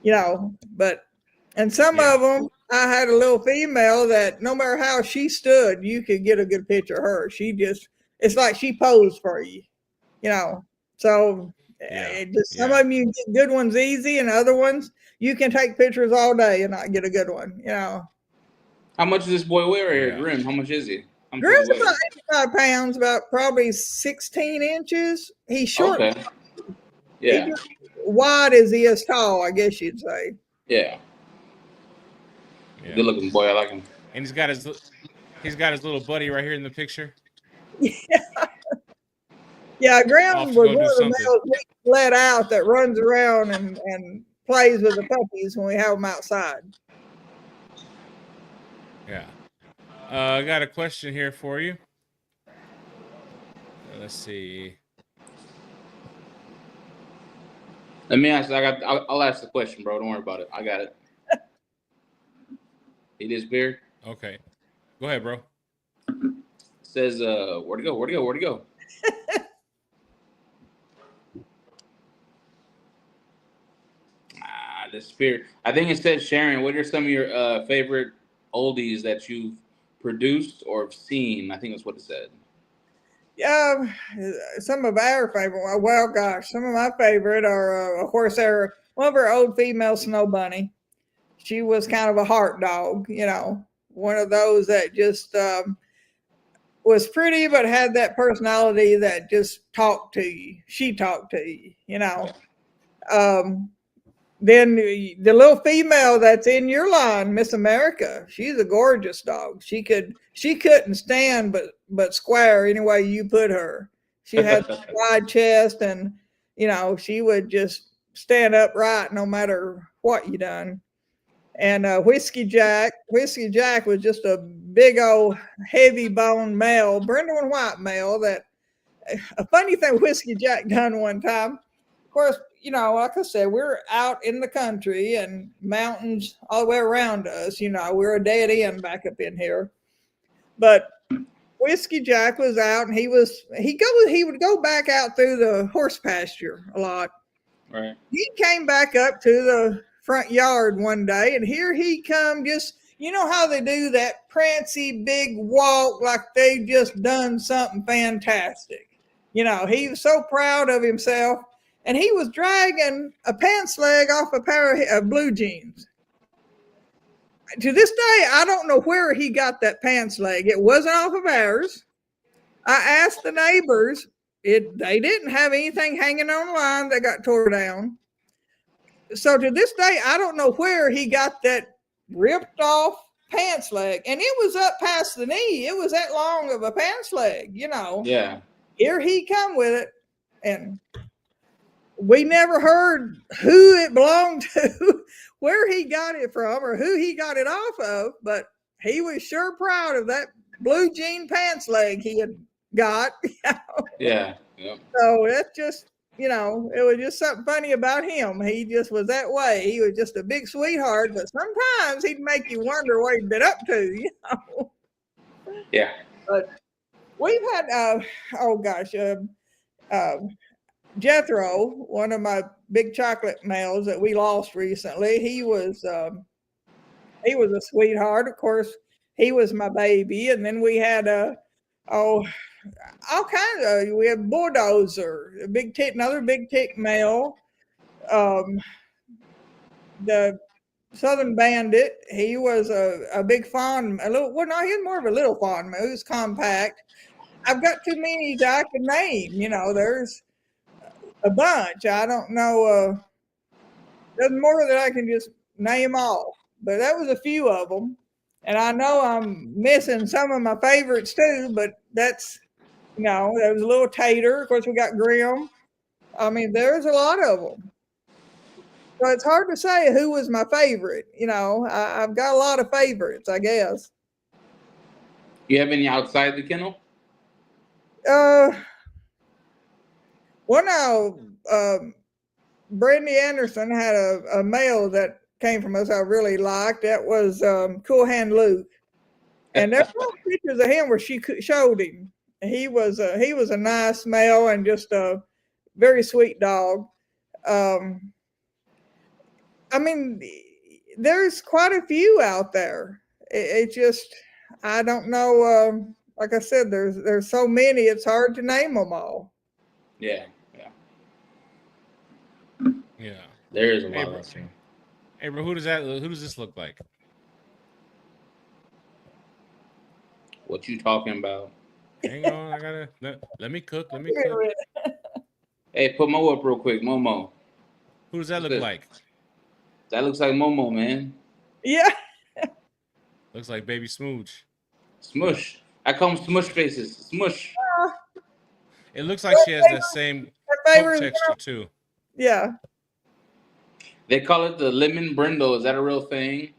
and some of them, I had a little female that no matter how she stood, you could get a good picture of her. It's like she posed for you, so some of them you get good ones easy, and other ones you can take pictures all day and not get a good one. How much does this boy weigh right here, Grim? How much is he? Grim's about 85 pounds, about probably 16 inches. He's short. Okay. Yeah. He's wide as he is tall, I guess you'd say. Yeah. Good looking boy. I like him. And he's got his little buddy right here in the picture. Yeah, Grim was one of the males we let out that runs around and plays with the puppies when we have them outside. Yeah. I got a question here for you. Let's see. Let me ask. I'll ask the question, bro. Don't worry about it. I got it. He disappeared. Okay. Go ahead, bro. Says, where'd he go? Disappeared. I think it said, Sharon, what are some of your favorite oldies that you've produced or have seen? I think that's what it said. Yeah, some of our favorite. Well, gosh, some of my favorite are, of course, one of our old female Snow Bunny. She was kind of a heart dog, one of those that just was pretty, but had that personality that just talked to you. She talked to you, then the little female that's in your line, Miss America, she's a gorgeous dog. She couldn't stand but square any way you put her. She had a wide chest, and she would just stand upright no matter what you done. And Whiskey Jack was just a big old heavy bone male, brindle and white male. That a funny thing Whiskey Jack done one time. Of course, like I said, we're out in the country and mountains all the way around us. We're a dead end back up in here. But Whiskey Jack was out, and he would go back out through the horse pasture a lot. Right. He came back up to the front yard one day, and here he come, just how they do that prancy big walk like they just done something fantastic. He was so proud of himself, and he was dragging a pants leg off a pair of blue jeans. To this day, I don't know where he got that pants leg. It wasn't off of ours. I asked the neighbors. They didn't have anything hanging on the line that got tore down. So to this day, I don't know where he got that ripped off pants leg. And it was up past the knee. It was that long of a pants leg, Yeah. Here he come with it. And we never heard who it belonged to, where he got it from, or who he got it off of. But he was sure proud of that blue jean pants leg he had got. Yeah. Yep. So that's just, it was just something funny about him. He just was that way. He was just a big sweetheart, but sometimes he'd make you wonder what he'd been up to, Yeah. But we've had, Jethro, one of my big chocolate males that we lost recently. He was a sweetheart. Of course, he was my baby. And then we had all kinds of. We had Bulldozer, another big tick male. The Southern Bandit. He was a big fawn. He was more of a little fawn. He was compact. I've got too many that I can name. There's a bunch. I don't know. There's more that I can just name off, but that was a few of them. And I know I'm missing some of my favorites too, but that's, there was a little Tater. Of course, we got Grim. I mean, there's a lot of them. So it's hard to say who was my favorite. I've got a lot of favorites, I guess. You have any outside the kennel? Brandy Anderson had a male that came from us I really liked. That was Cool Hand Luke, and there were pictures of him where she showed him. He was a nice male and just a very sweet dog. I mean, there's quite a few out there. It just, I don't know. Like I said, there's so many. It's hard to name them all. Yeah. There is a lot of them. Hey, bro, who does this look like? What you talking about? Hang on, let me cook. Hey, put Mo up real quick, Momo. Who does that look like? That looks like Momo, man. Yeah. Looks like baby Smooch. Smush. I call them smush faces. Smush. It looks like she has that same coat texture too. Yeah. They call it the lemon brindle. Is that a real thing?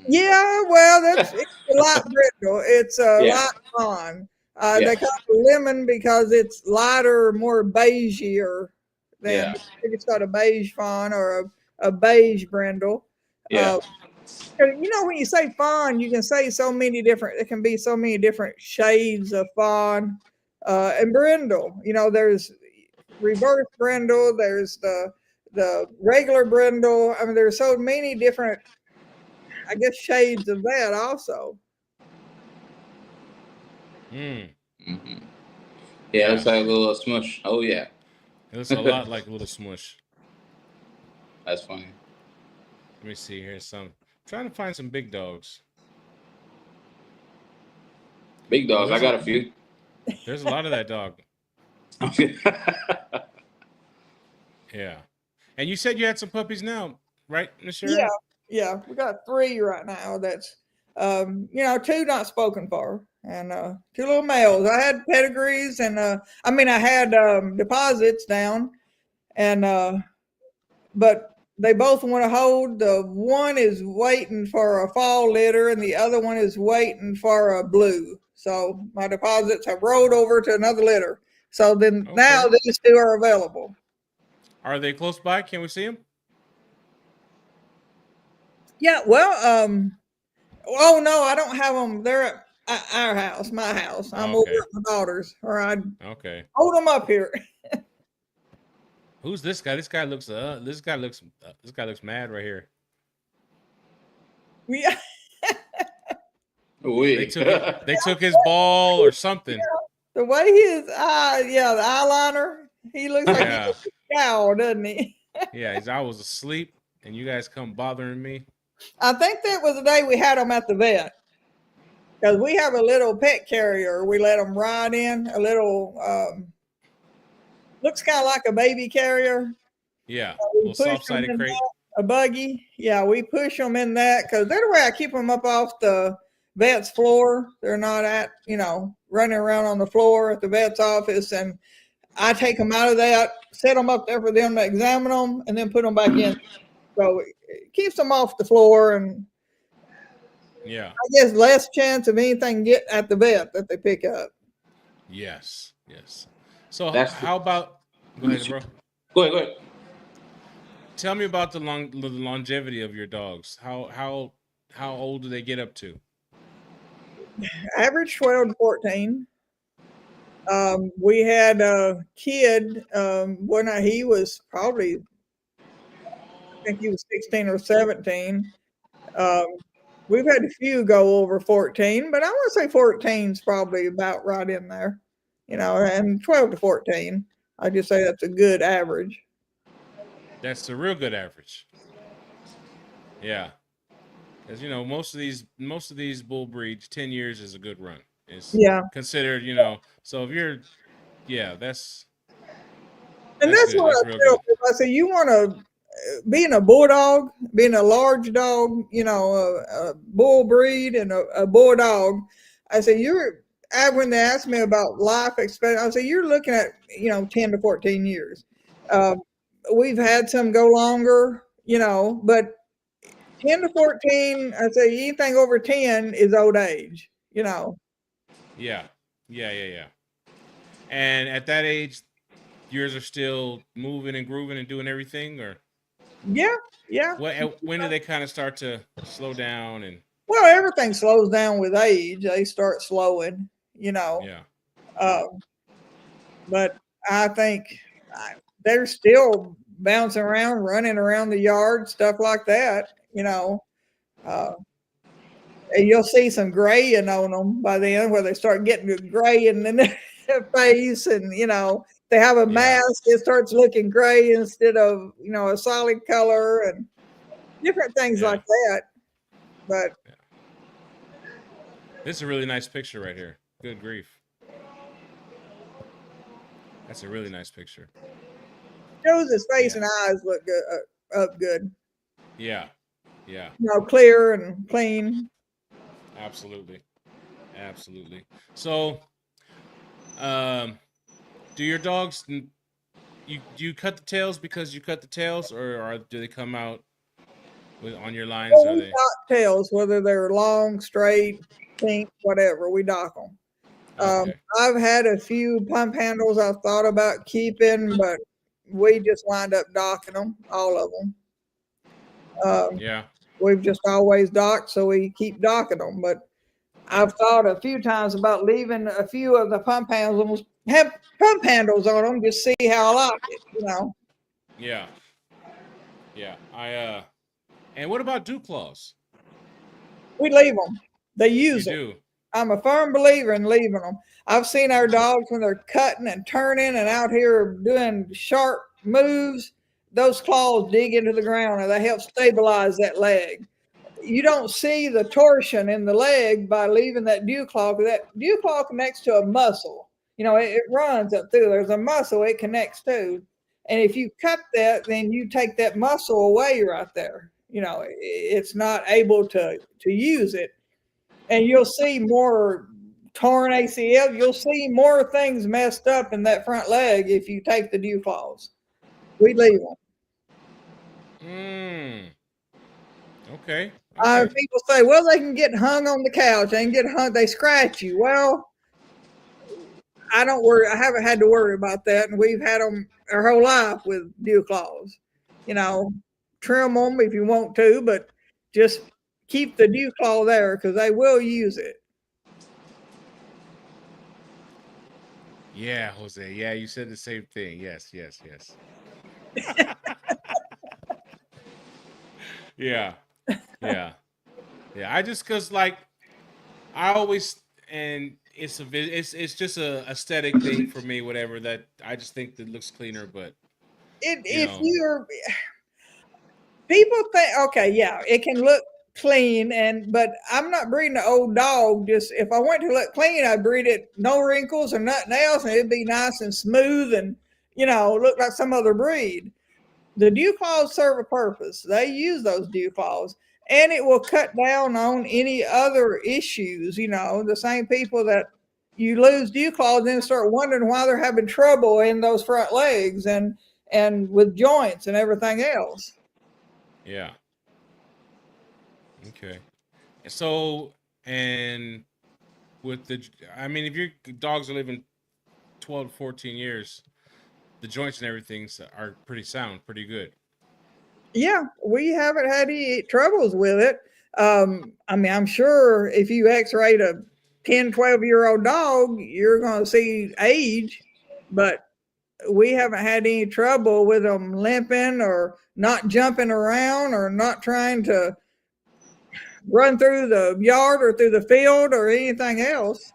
Yeah, well, it's a light brindle. It's a light fawn. They call it lemon because it's lighter, more beigeier than it's got a beige fawn or a beige brindle. Yeah. When you say fawn, you can say it can be so many different shades of fawn and brindle. There's reverse brindle, there's the regular brindle. I mean, there's so many different, I guess, shades of that also. Mm-hmm. Yeah, it looks like a little smush. Oh, yeah. It looks a lot like a little smush. That's funny. Let me see here. I'm trying to find some big dogs. Big dogs. I got a few. There's a lot of that dog. Yeah. And you said you had some puppies now, right, Miss Yeah, Sharon? yeah, we got 3 right now. That's, 2 not spoken for, and 2 little males. I had pedigrees, and I had deposits down, and but they both want to hold. The one is waiting for a fall litter, and the other one is waiting for a blue. So my deposits have rolled over to another litter. So then now Okay. these 2 are available. Are they close by? Can we see them? Yeah, well, oh no, I don't have them. They're at our house, my house. I'm over Okay. at my daughter's, or I'd Okay. hold them up here. Who's this guy? This guy looks mad right here. Yeah, They took his ball or something. the way his eye, the eyeliner, he looks like Yeah. he's a cow, doesn't he? Yeah, I was asleep and you guys come bothering me. I think that was the day we had them at the vet, because we have a little pet carrier. We let them ride in a little, looks kind of like a baby carrier. Yeah. We Little push them soft-sided in crate. that, a buggy. Yeah, we push them in that because they're the way I keep them up off the vet's floor. They're not running around on the floor at the vet's office. And I take them out of that, set them up there for them to examine them, and then put them back in. So it keeps them off the floor, and Yeah. I guess less chance of anything get at the vet that they pick up. Yes. Yes. So That's how about go ahead, bro? Go ahead. Tell me about the longevity of your dogs. How old do they get up to? Average 12 to 14. We had a kid when he was probably, I think he was 16 or 17. We've had a few go over 14, but I want to say 14 is probably about right in there, and 12 to 14. I just say that's a good average. That's a real good average. Yeah. Because most of these bull breeds, 10 years is a good run. It's Yeah. considered, so if you're that's And That's that's good. what That's I real tell good. people. I say, you want to, being a bulldog, being a large dog, a bull breed and a bulldog. I say, when they ask me about life expectancy, I say, you're looking at, 10 to 14 years. We've had some go longer, but 10 to 14, I say anything over 10 is old age, Yeah. Yeah. And at that age, yours are still moving and grooving and doing everything, or Yeah. when do they kind of start to slow down and Well, everything slows down with age. They start slowing, yeah. But I think they're still bouncing around, running around the yard, stuff like that, and you'll see some graying on them by then, where they start getting gray in their face, and they have a mask. It starts looking gray instead of a solid color, and different things Yeah. like that. But This is a really nice picture right here. Good grief. That's a really nice picture. shows his face Yeah. and eyes look good, up good. Yeah. Clear and clean. Absolutely. So, do your dogs you cut the tails because you cut the tails, or do they come out on your lines? Well, Are we they dock tails, whether they're long, straight, pink, whatever. We dock them. okay? I've had a few pump handles I've thought about keeping, but we just wind up docking them, all of them. Yeah. We've just always docked, so we keep docking them. But I've thought a few times about leaving a few of the pump handles, have pump handles on them, just see how I like it, Yeah. And what about dew claws? We leave them. They You use them. do. I'm a firm believer in leaving them. I've seen our dogs when they're cutting and turning and out here doing sharp moves, those claws dig into the ground and they help stabilize that leg. You don't see the torsion in the leg by leaving that dew claw, because that dew claw connects to a muscle. It runs up through. There's a muscle it connects to. And if you cut that, then you take that muscle away right there. It's not able to use it. And you'll see more torn ACL. You'll see more things messed up in that front leg if you take the dew claws. We leave them. Okay. People say, well, they can get hung on the couch. They can get hung. They scratch you. Well, I don't worry. I haven't had to worry about that. And we've had them our whole life with dew claws. Trim them if you want to, but just keep the dew claw there because they will use it. Yeah, Jose. Yeah, you said the same thing. Yes. Yeah. I just cause like I always and it's just a aesthetic thing for me. Whatever that I just think that looks cleaner, but people think okay, yeah, it can look clean but I'm not breeding an old dog. Just if I want to look clean, I breed it no wrinkles or nothing else, and it'd be nice and smooth and look like some other breed. The dew claws serve a purpose. They use those dew claws, and it will cut down on any other issues. The same people that you lose dew claws then start wondering why they're having trouble in those front legs and with joints and everything else. Yeah. Okay. So, and with if your dogs are living 12 to 14 years, the joints and everything are pretty sound, pretty good. Yeah, we haven't had any troubles with it. I'm sure if you x-rayed a 10, 12-year-old dog, you're going to see age, but we haven't had any trouble with them limping or not jumping around or not trying to run through the yard or through the field or anything else.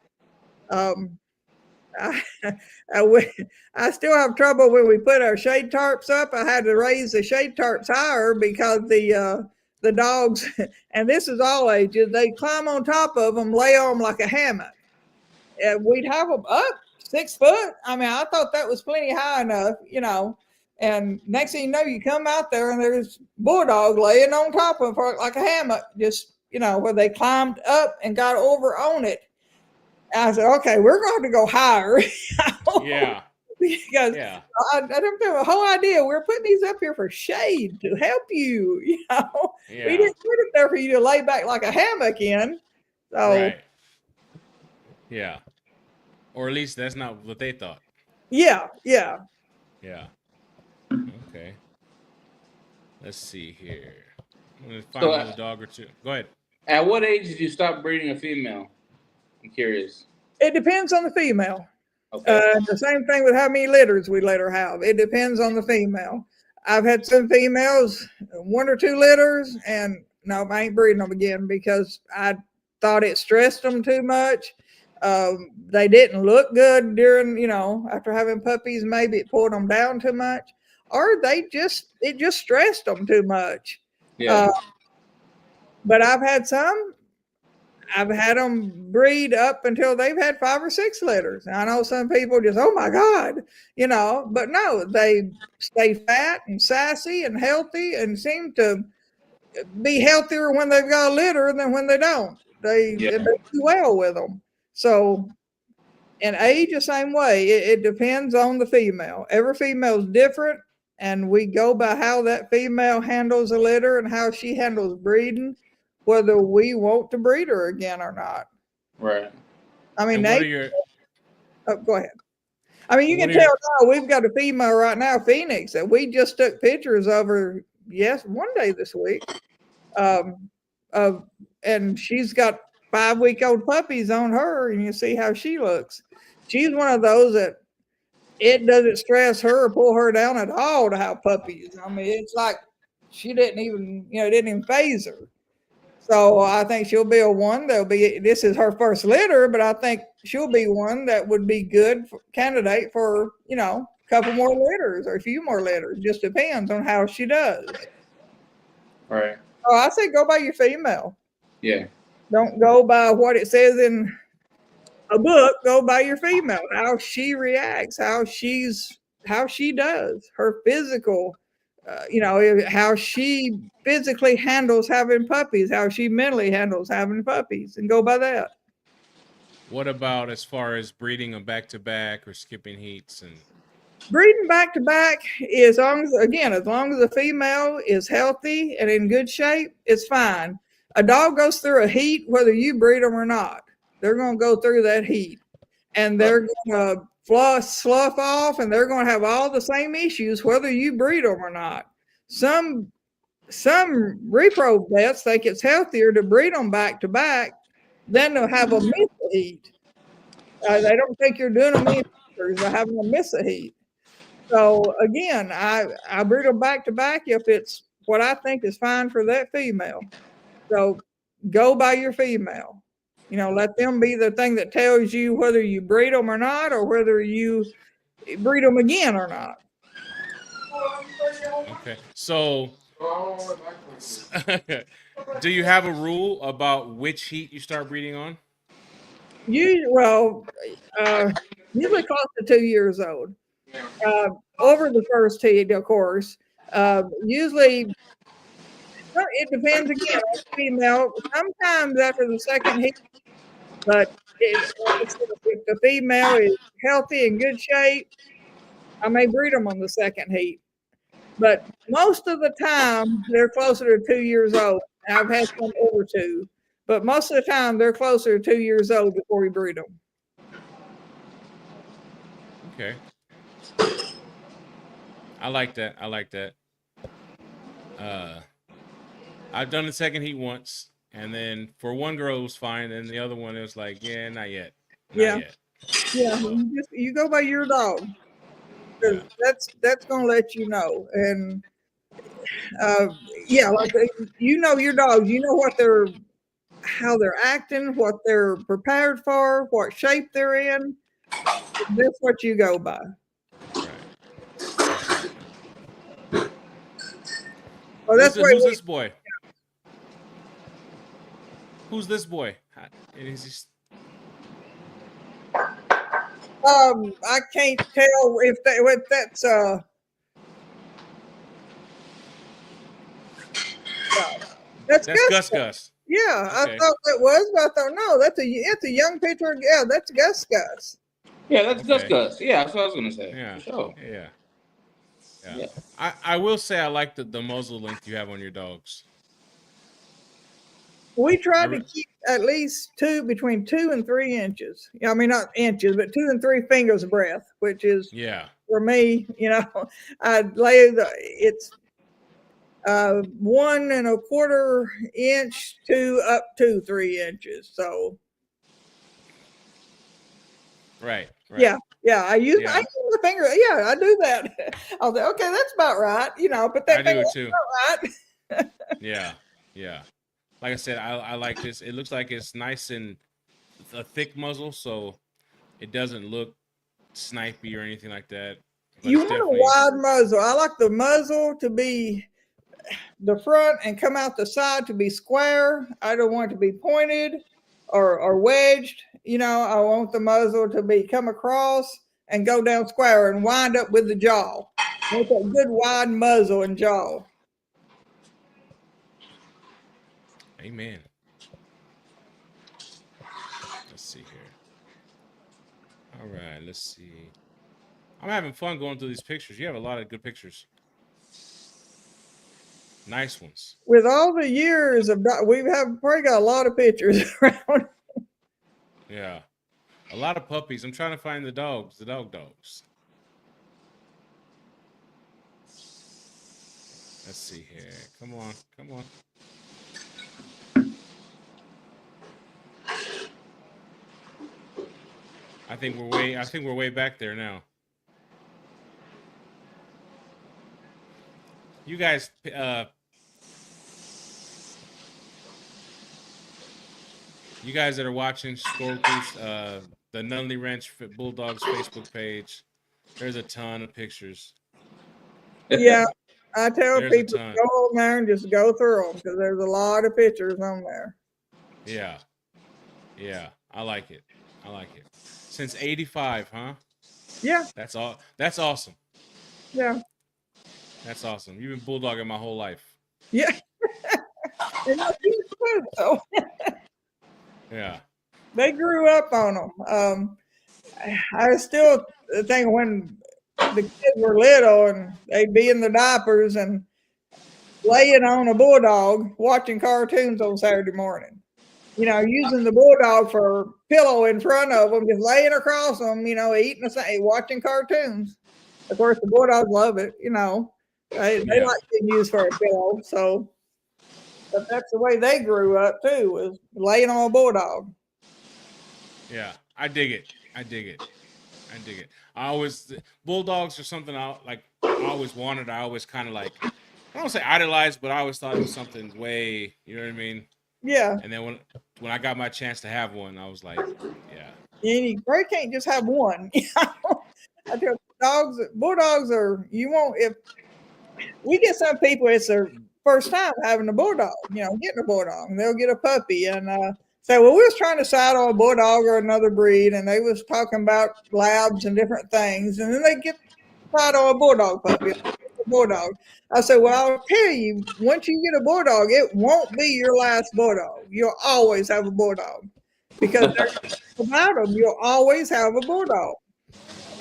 I still have trouble when we put our shade tarps up. I had to raise the shade tarps higher because the dogs, and this is all ages, they climb on top of them, lay on them like a hammock. And we'd have them up 6 foot. I thought that was plenty high enough, And next thing you know, you come out there and there's bulldog laying on top of her like a hammock, just where they climbed up and got over on it. I said, okay, we're going to go higher. Yeah. Because I don't have a whole idea. We're putting these up here for shade to help you. Yeah. We didn't put it there for you to lay back like a hammock in. So, right. Yeah. Or at least that's not what they thought. Yeah. Okay. Let's see here. I'm going to find another dog or two. Go ahead. At what age did you stop breeding a female? I'm curious. It depends on the female. Okay. The same thing with how many litters we let her have. It depends on the female. I've had some females, 1 or 2 litters, and no, I ain't breeding them again because I thought it stressed them too much. They didn't look good during, after having puppies. Maybe it pulled them down too much, or it just stressed them too much. Yeah. But I've had them breed up until they've had 5 or 6 litters. I know some people just, oh my God, but no, they stay fat and sassy and healthy and seem to be healthier when they've got a litter than when they don't. They do well with them. So, and age the same way. It depends on the female. Every female is different, and we go by how that female handles a litter and how she handles breeding, whether we want to breed her again or not. Right. Go ahead. You What can tell now we've got a female right now, Phoenix, that we just took pictures of her. Yes, one day this week. And she's got 5-week-old puppies on her, and you see how she looks. She's one of those that it doesn't stress her or pull her down at all to have puppies. It's like she didn't even faze her. So I think she'll be a one. This is her first litter, but I think she'll be one that would be good candidate for, a couple more litters or a few more litters. Just depends on how she does. Right. Oh, I say go by your female. Yeah. Don't go by what it says in a book. Go by your female, how she reacts, how she's how she does, her physical, how she physically handles having puppies, how she mentally handles having puppies, and go by that. What about as far as breeding them back to back or skipping heats? And Breeding back to back, as long as the female is healthy and in good shape, it's fine. A dog goes through a heat whether you breed them or not. They're going to go through that heat, and they're going to slough off, and they're going to have all the same issues whether you breed them or not. Some repro vets think it's healthier to breed them back to back than to have them miss a heat. They don't think you're doing them any favors by having them miss a heat. So again, I breed them back to back if it's what I think is fine for that female. So go by your female. Let them be the thing that tells you whether you breed them or not, or whether you breed them again or not. okay, so do you have a rule about which heat you start breeding on? Usually close to 2 years old. Over the first heat, of course. Usually, it depends again on the female. Sometimes after the second heat, but if the female is healthy and good shape, I may breed them on the second heat. But most of the time, they're closer to 2 years old. I've had some over 2, but most of the time, they're closer to 2 years old before we breed them. Okay. I like that. I've done the second heat once, and then for one girl it was fine, and the other one it was like, yeah, not yet. Yeah, you go by your dog. Yeah. That's gonna let you know, and like your dogs. You know how they're acting, what they're prepared for, what shape they're in. That's what you go by. Well, that's who's this boy? Who's this boy? Is he... I can't tell if that's that's Gus. Yeah, okay. I thought that was, but I thought no, that's a young picture. Yeah, that's Gus. Yeah, that's Gus. Yeah, that's what I was gonna say. Yeah, sure. Yeah. I will say I like the muzzle length you have on your dogs. We try to keep at least between 2 and 3 inches. I mean, not inches, but 2 and 3 fingers breadth, which is for me. I'd lay it's 1 1/4 inch to up to 3 inches. So, right. Yeah. I use the finger. Yeah, I do that. I'll say, okay, that's about right. But that I do it too. Right. Yeah. Like I said, I like this. It looks like it's nice and a thick muzzle, so it doesn't look snipey or anything like that. You want a wide muzzle. I like the muzzle to be the front and come out the side to be square. I don't want it to be pointed or wedged. I want the muzzle to come across and go down square and wind up with the jaw. With a good wide muzzle and jaw. Amen. Let's see here. All right, let's see. I'm having fun going through these pictures. You have a lot of good pictures. Nice ones. With all the years of we have probably got a lot of pictures around. Yeah. A lot of puppies. I'm trying to find the dogs, the dogs. Let's see here. Come on. I think we're way back there now. You guys that are watching the Nunley Ranch Bulldogs Facebook page, there's a ton of pictures. Yeah, I tell people to go on there and just go through them because there's a lot of pictures on there. Yeah, I like it. Since '85, huh? Yeah. That's all. That's awesome. Yeah. That's awesome. You've been bulldogging my whole life. Yeah. And that's good, so Yeah. they grew up on them. I still think when the kids were little and they'd be in the diapers and laying on a bulldog watching cartoons on Saturday morning. Using the bulldog for pillow in front of them, just laying across them, eating watching cartoons. Of course, the bulldogs love it. They Yeah. like being used for a pillow. So, but that's the way they grew up too, was laying on a bulldog. Yeah. I dig it. I dig it. I always bulldogs are something I always wanted. I always kind of like, I don't want to say idolized, but I always thought it was something way, you know what I mean? Yeah. And then when I got my chance to have one, I was like, yeah. You can't just have one. I tell bulldogs are, you won't, if we get some people, it's their first time having a bulldog, getting a bulldog, and they'll get a puppy and say, well, we was trying to saddle a bulldog or another breed, and they was talking about labs and different things, and then they get saddle a bulldog puppy, a bulldog. I said, well, I'll tell you, once you get a bulldog, it won't be your last bulldog. You'll always have a bulldog because about them, you'll always have a bulldog.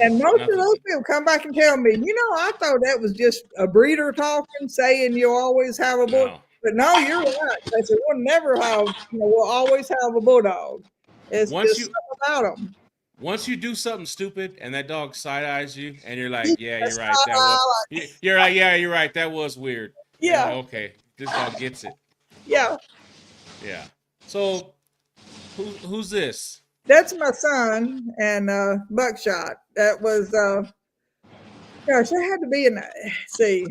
And most of those people come back and tell me, I thought that was just a breeder talking, saying you always have a bulldog. No. But no, you're right. They said we'll never have, we'll always have a bulldog. It's just something about them. Once you do something stupid and that dog side eyes you, and you're like, yeah, you're right. That was you're right. Yeah, you're right. That was weird. Yeah. Like, okay, this dog gets it. Yeah. Yeah. So, who's this? That's my son and Buckshot. That was gosh, it had to be in see.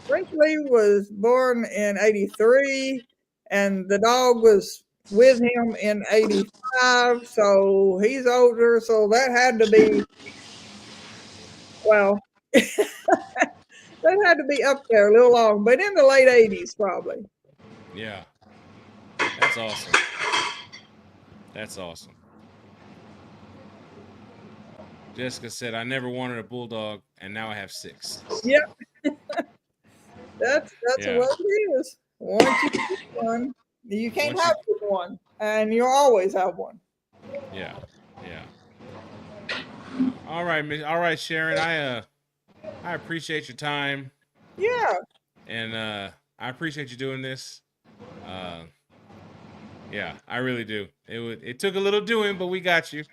Brinkley was born in 83 and the dog was with him in 85, so he's older, so that had to be well that had to be up there a little long, but in the late 80s probably. Yeah. That's awesome. That's awesome. Jessica said, I never wanted a bulldog, and now I have 6. Yep. That's what it is. Once you get one, you can't have one, and you'll always have one. Yeah. Yeah. All right, Sharon. I appreciate your time. Yeah. And I appreciate you doing this. Yeah, I really do. It took a little doing, but we got you.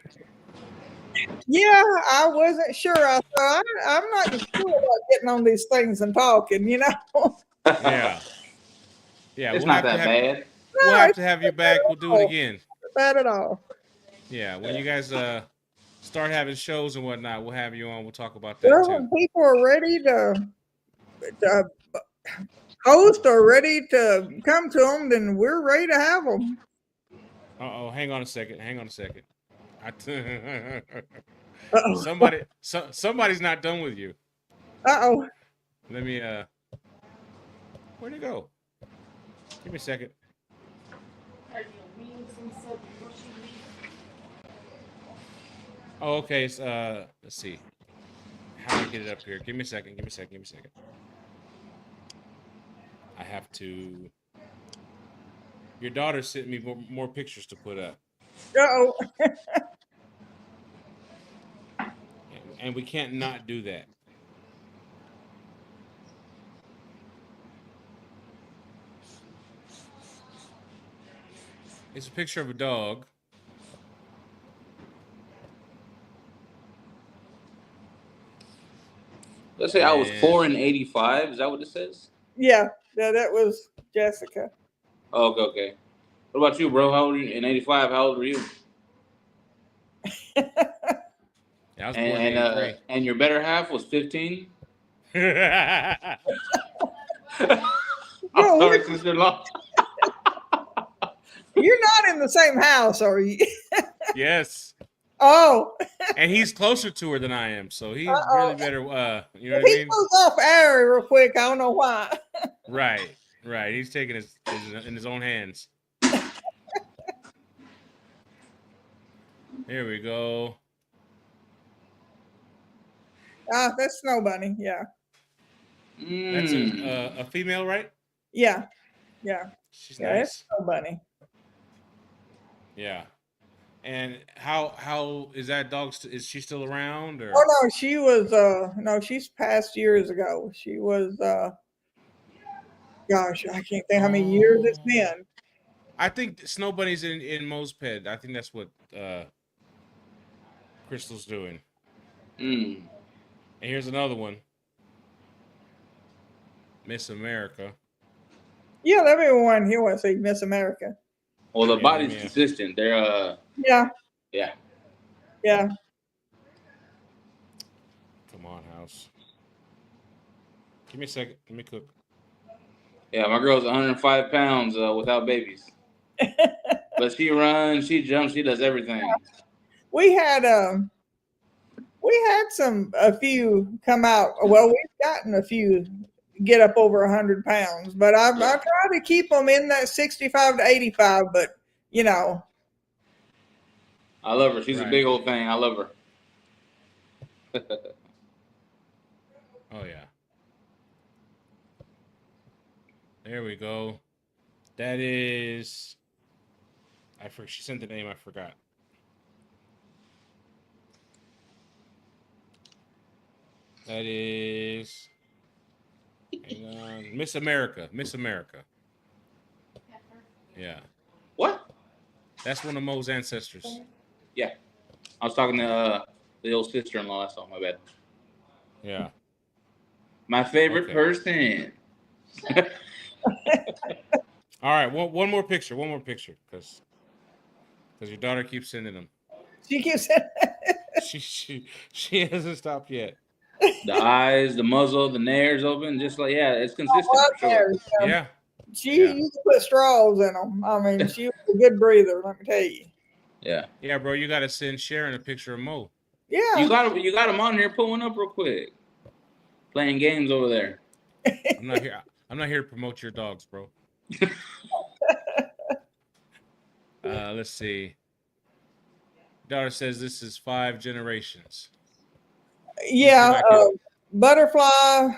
Yeah, I wasn't sure. I'm not sure about getting on these things and talking, Yeah. Yeah, it's not that bad. We'll have to have you back. We'll do it again. Not bad at all. Yeah, when you guys start having shows and whatnot, we'll have you on. We'll talk about that Well, too. when people are ready to host or ready to come to them, then we're ready to have them. Uh-oh, hang on a second. Uh-oh. Somebody's not done with you. Uh-oh. Let me where'd it go? Give me a second. Oh, okay. Let's see. How do I get it up here? Give me a second. I have to. Your daughter sent me more pictures to put up. Uh-oh. And we can't not do that. It's a picture of a dog. Let's say I was 4 in 85. Is that what it says? Yeah, that was Jessica. Oh, okay. What about you, bro? How old are you in 85? How old were you? I was born in 83. And your better half was 15? No, sorry, sister-in-law. You're not in the same house, are you? Yes. Oh. And he's closer to her than I am, so he's really better. You know what I He mean? goes off air real quick. I don't know why. Right. He's taking his in his own hands. Here we go. That's Snow Bunny. Yeah. That's a female, right? Yeah. She's Yeah. It's nice. Snow Bunny. Yeah. And how is that dog? Is she still around or? Oh no, she was no, she's passed years ago. She was gosh, I can't think how many years it's been. I think Snow Bunny's in Mo's pet. I think that's what Crystal's doing. Mm. And here's another one. Miss America. Yeah, that'd be one here want to say Miss America. Well, the Yeah, body's yeah. consistent. They're Yeah. yeah. Come on, house. Give me a second. Let me cook. Yeah, my girl's 105 pounds without babies. But she runs, she jumps, she does everything. We had a few come out. Well, we've gotten a few get up over 100 pounds, but I try to keep them in that 65 to 85. But you know, I love her. She's a Right. big old thing. I love her. Oh yeah. There we go. That is. She sent the name. I forgot. That is. Hang on. Miss America. Miss America. Yeah. What? That's one of Mo's ancestors. Yeah. I was talking to the old sister-in-law. That's all. My bad. Yeah. My favorite Okay. person. All right. One more picture. One more picture. Because your daughter keeps sending them. she keeps She hasn't stopped yet. The eyes, the muzzle, the nares open. Just like, yeah, it's consistent. right For sure. there. Yeah. She Yeah. used to put straws in them. I mean, she was a good breather. Let me tell you. Yeah. Yeah, bro. You got to send Sharon a picture of Mo. Yeah. You got him on here. Pull one up real quick. Playing games over there. I'm not here. I'm not here to promote your dogs, bro. Let's see. Daughter says this is 5 generations. Yeah. Butterflies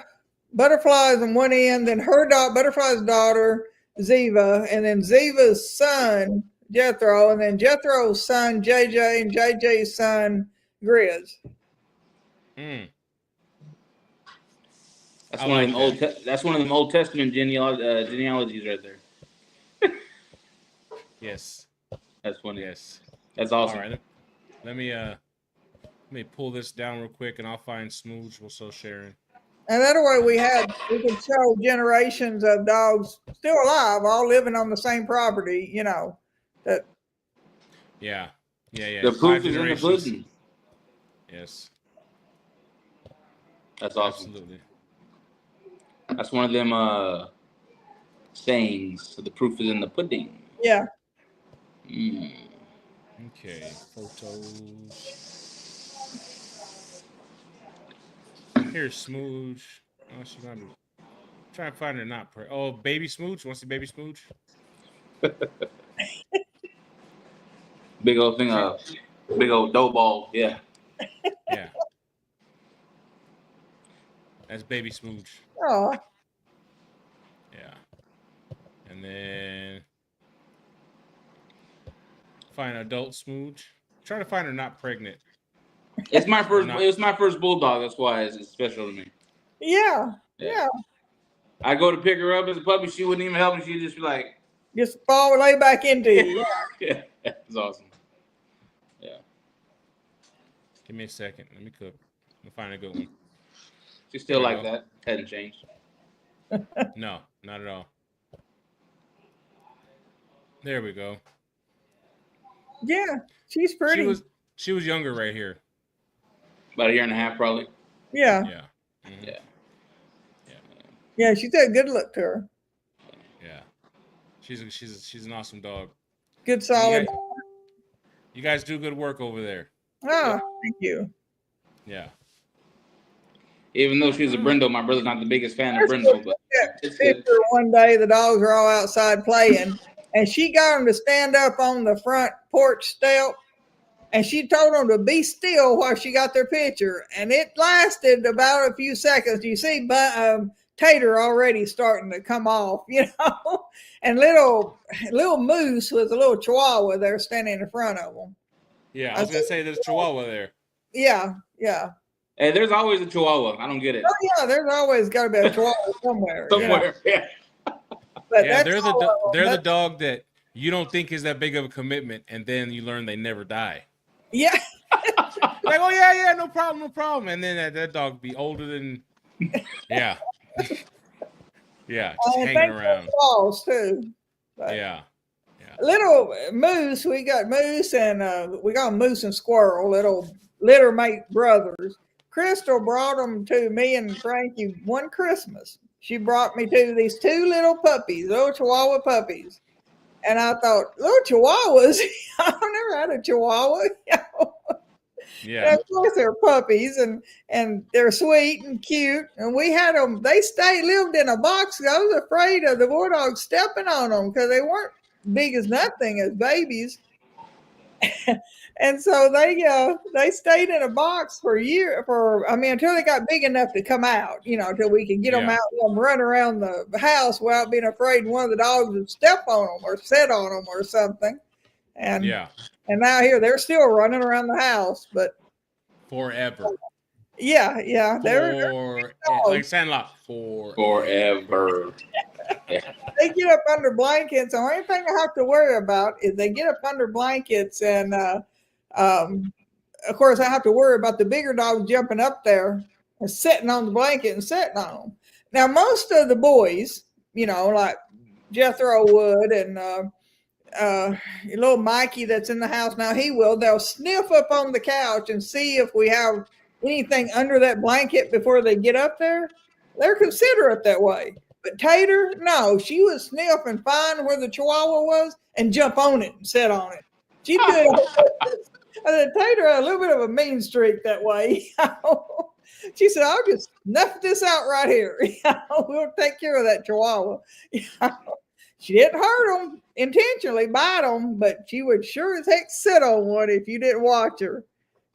on one end, then her Butterfly's daughter, Ziva, and then Ziva's son, Jethro, and then Jethro's son, JJ, and JJ's son, Grizz. Mm. That's I one like of them that's one of them Old Testament genealogies right there. Yes. That's funny. Yes. That's awesome. All right. Let me pull this down real quick, and I'll find Smooge. We'll show Sharon. And that way we could show generations of dogs still alive, all living on the same property, you know. That Yeah. The proof is in the pudding. Yes. That's awesome. Absolutely. That's one of them sayings. So the proof is in the pudding. yeah. Mm. Okay. Photos. Here's Smooge. Oh, she might be trying to find her not. Oh, baby Smooge. Want to see baby Smooge? Big old thing. Big old dough ball. Yeah. Yeah. That's baby Smooge. Oh. Yeah. And then find adult Smooge. Try to find her not pregnant. It's my first. It's my first bulldog. That's why it's special to me. Yeah. I go to pick her up as a puppy. She wouldn't even help me. She'd just be like, Just lay back into you. yeah, it's awesome. Yeah. Give me a second. Let me cook. We'll find a good one. She's still There you like go. that. Hadn't changed. No, not at all. There we go. Yeah. She's pretty. She was younger right here. About a year and a half, probably. Yeah. Yeah. Mhm. Yeah. Yeah, she's got a good look to her. Yeah. She's an awesome dog. Good solid. You guys do good work over there. Oh, thank you. Yeah. Even though she's a brindle, my brother's not the biggest fan of brindle, but it's good. Picture one day the dogs were all outside playing, and she got them to stand up on the front porch step, and she told them to be still while she got their picture, and it lasted about a few seconds. You see, but Tater already starting to come off, and little Moose was a little Chihuahua there standing in front of them. Yeah, I was gonna say there's Chihuahua there. Yeah, yeah. Hey, there's always a Chihuahua. I don't get it. Oh yeah, there's always got to be a Chihuahua somewhere. Somewhere, yeah. But Yeah, that's they're the dog that you don't think is that big of a commitment, and then you learn they never die. Yeah. Like, oh yeah, no problem. And then that dog be older than, yeah, yeah, just hanging around. Claws too. But Yeah. little Moose, we got Moose and we got Moose and Squirrel, little litter mate brothers. Crystal brought them to me and Frankie one Christmas. She brought me to these two little puppies, little Chihuahua puppies. And I thought, little Chihuahuas, I've never had a Chihuahua. Yeah. And of course they're puppies and they're sweet and cute. And we had them, they lived in a box. I was afraid of the Bulldogs stepping on them because they weren't big as nothing as babies. And so they stayed in a box for a year until they got big enough to come out, until we could get them out and run around the house without being afraid one of the dogs would step on them or sit on them or something. And now here they're still running around the house, but forever. Yeah. They're like Sandlot forever. They get up under blankets. The only thing I have to worry about is they get up under blankets, and of course I have to worry about the bigger dogs jumping up there and sitting on the blanket and sitting on them. Now most of the boys, like Jethro would, and little Mikey that's in the house now, they'll sniff up on the couch and see if we have anything under that blanket before they get up there. They're considerate that way. But Tater, no, she would sniff and find where the Chihuahua was and jump on it and sit on it. She'd do it. Tater had a little bit of a mean streak that way. She said, I'll just snuff this out right here. We'll take care of that Chihuahua. She didn't hurt them intentionally, bite them, but she would sure as heck sit on one if you didn't watch her.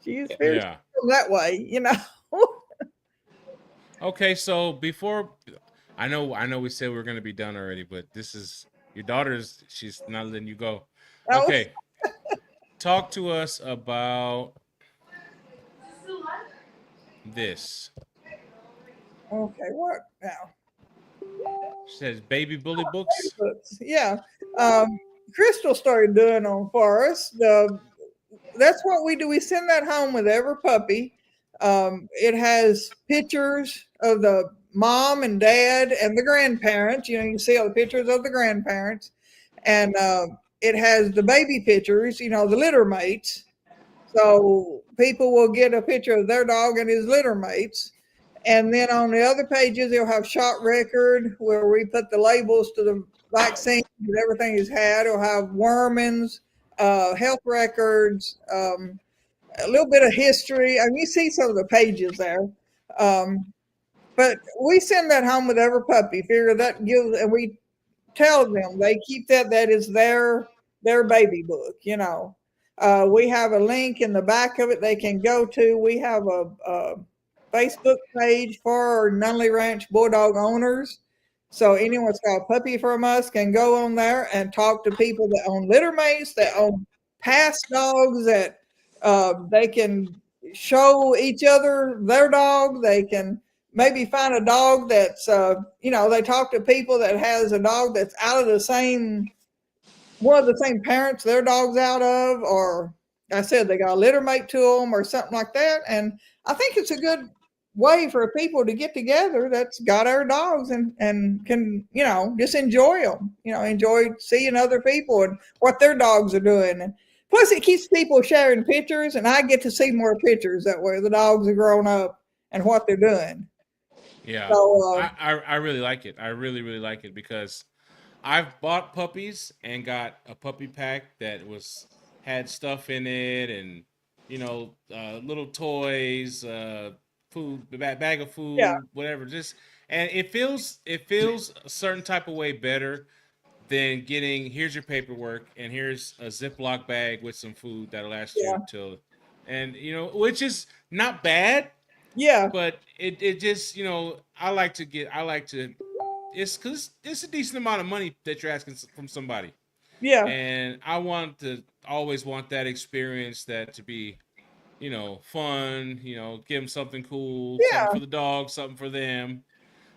She's fierce that way, Okay, so before I know we said we are going to be done already, but this is your daughter's. She's not letting you go. Okay, talk to us about this. Okay, what now? She says baby bully books. Yeah. Crystal started doing them for us. That's what we do. We send that home with every puppy. It has pictures of the mom and dad and the grandparents. You can see all the pictures of the grandparents. And it has the baby pictures, the litter mates. So people will get a picture of their dog and his litter mates. And then on the other pages, they'll have shot record where we put the labels to the vaccines and everything he's had. It'll have wormings, health records, a little bit of history. You see some of the pages there. But we send that home with every puppy. Figure that gives, and we tell them they keep that is their baby book. We have a link in the back of it they can go to. We have a Facebook page for Nunley Ranch Bulldog owners. So anyone that's got a puppy from us can go on there and talk to people that own litter mates, that own past dogs, that they can show each other their dog. They can maybe find a dog that's, they talk to people that has a dog that's out of one of the same parents their dog's out of, or I said they got a litter mate to them or something like that. And I think it's a good way for people to get together that's got our dogs and can, just enjoy them, enjoy seeing other people and what their dogs are doing. And plus it keeps people sharing pictures, and I get to see more pictures that way the dogs are grown up and what they're doing. Yeah. So, I really like it. I really, really like it because I've bought puppies and got a puppy pack that had stuff in it and, little toys, food, bag of food, whatever. And it feels a certain type of way better than getting here's your paperwork and here's a Ziploc bag with some food that'll last Yeah. you till, and which is not bad, Yeah. but it just I like to it's because it's a decent amount of money that you're asking from somebody, Yeah. and I want to always want that experience that to be fun, give them something cool, something Yeah. for the dog, something for them.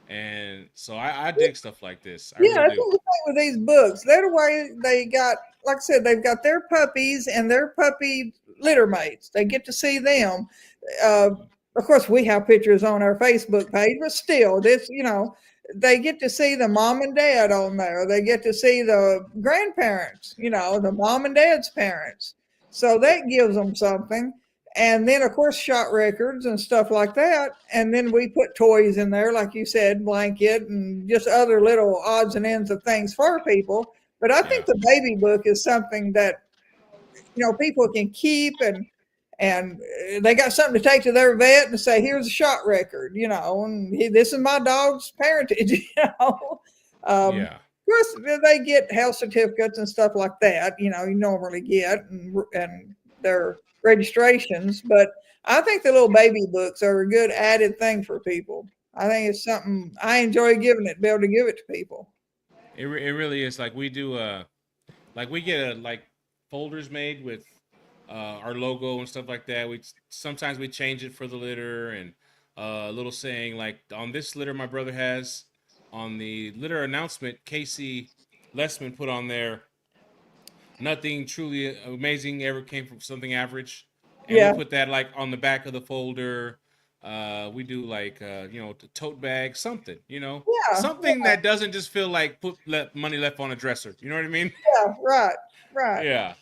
And so I dig stuff like this. I Yeah, really that's do. what we're saying with these books. They're the way they got, like I said, they've got their puppies and their puppy litter mates. They get to see them. Uh, of course, we have pictures on our Facebook page, but still, they get to see the mom and dad on there. They get to see the grandparents, the mom and dad's parents. So that gives them something. And then, of course, shot records and stuff like that. And then we put toys in there, like you said, blanket and just other little odds and ends of things for people. But I think Yeah. the baby book is something that people can keep, and they got something to take to their vet and say, here's a shot record, and this is my dog's parentage. Yeah. Of course, they get health certificates and stuff like that, you normally get, and their registrations. But I think the little baby books are a good added thing for people. I think it's something I enjoy giving it, be able to give it to people. It really is. Like we do like we get folders made with our logo and stuff like that. We sometimes we change it for the litter, and a little saying like on this litter my brother has, on the litter announcement Casey Lessman put on there, nothing truly amazing ever came from something average. And we Yeah. put that on the back of the folder. We do the tote bag, something, Yeah. something that doesn't just feel like money left on a dresser. You know what I mean? Yeah. Right. Right. Yeah.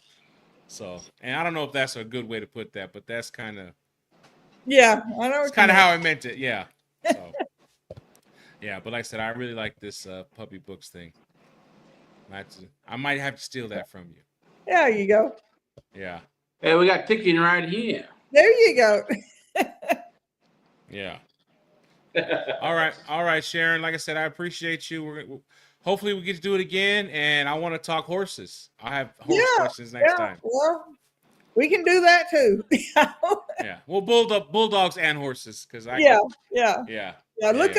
So, and I don't know if that's a good way to put that, but that's Yeah. I know it's what you kind of mean. how I meant it. Yeah. So, yeah. But like I said, I really like this puppy books thing. I might have to steal that from you. There you go. Yeah. Hey, we got ticking right here. There you go. Yeah. All right, Sharon. Like I said, I appreciate you. Hopefully we get to do it again, and I want to talk horses. I have horse questions next time. Well, we can do that too. Yeah, well, bulldogs and horses, because Yeah. Look yeah.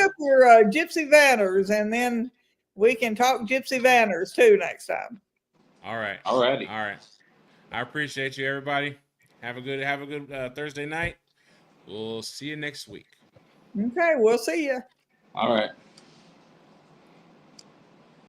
up your Gypsy Vanners, and then we can talk Gypsy Vanners too next time. All right. Alrighty. All right. I appreciate you, everybody. Have a good Thursday night. We'll see you next week. Okay, we'll see you. All right.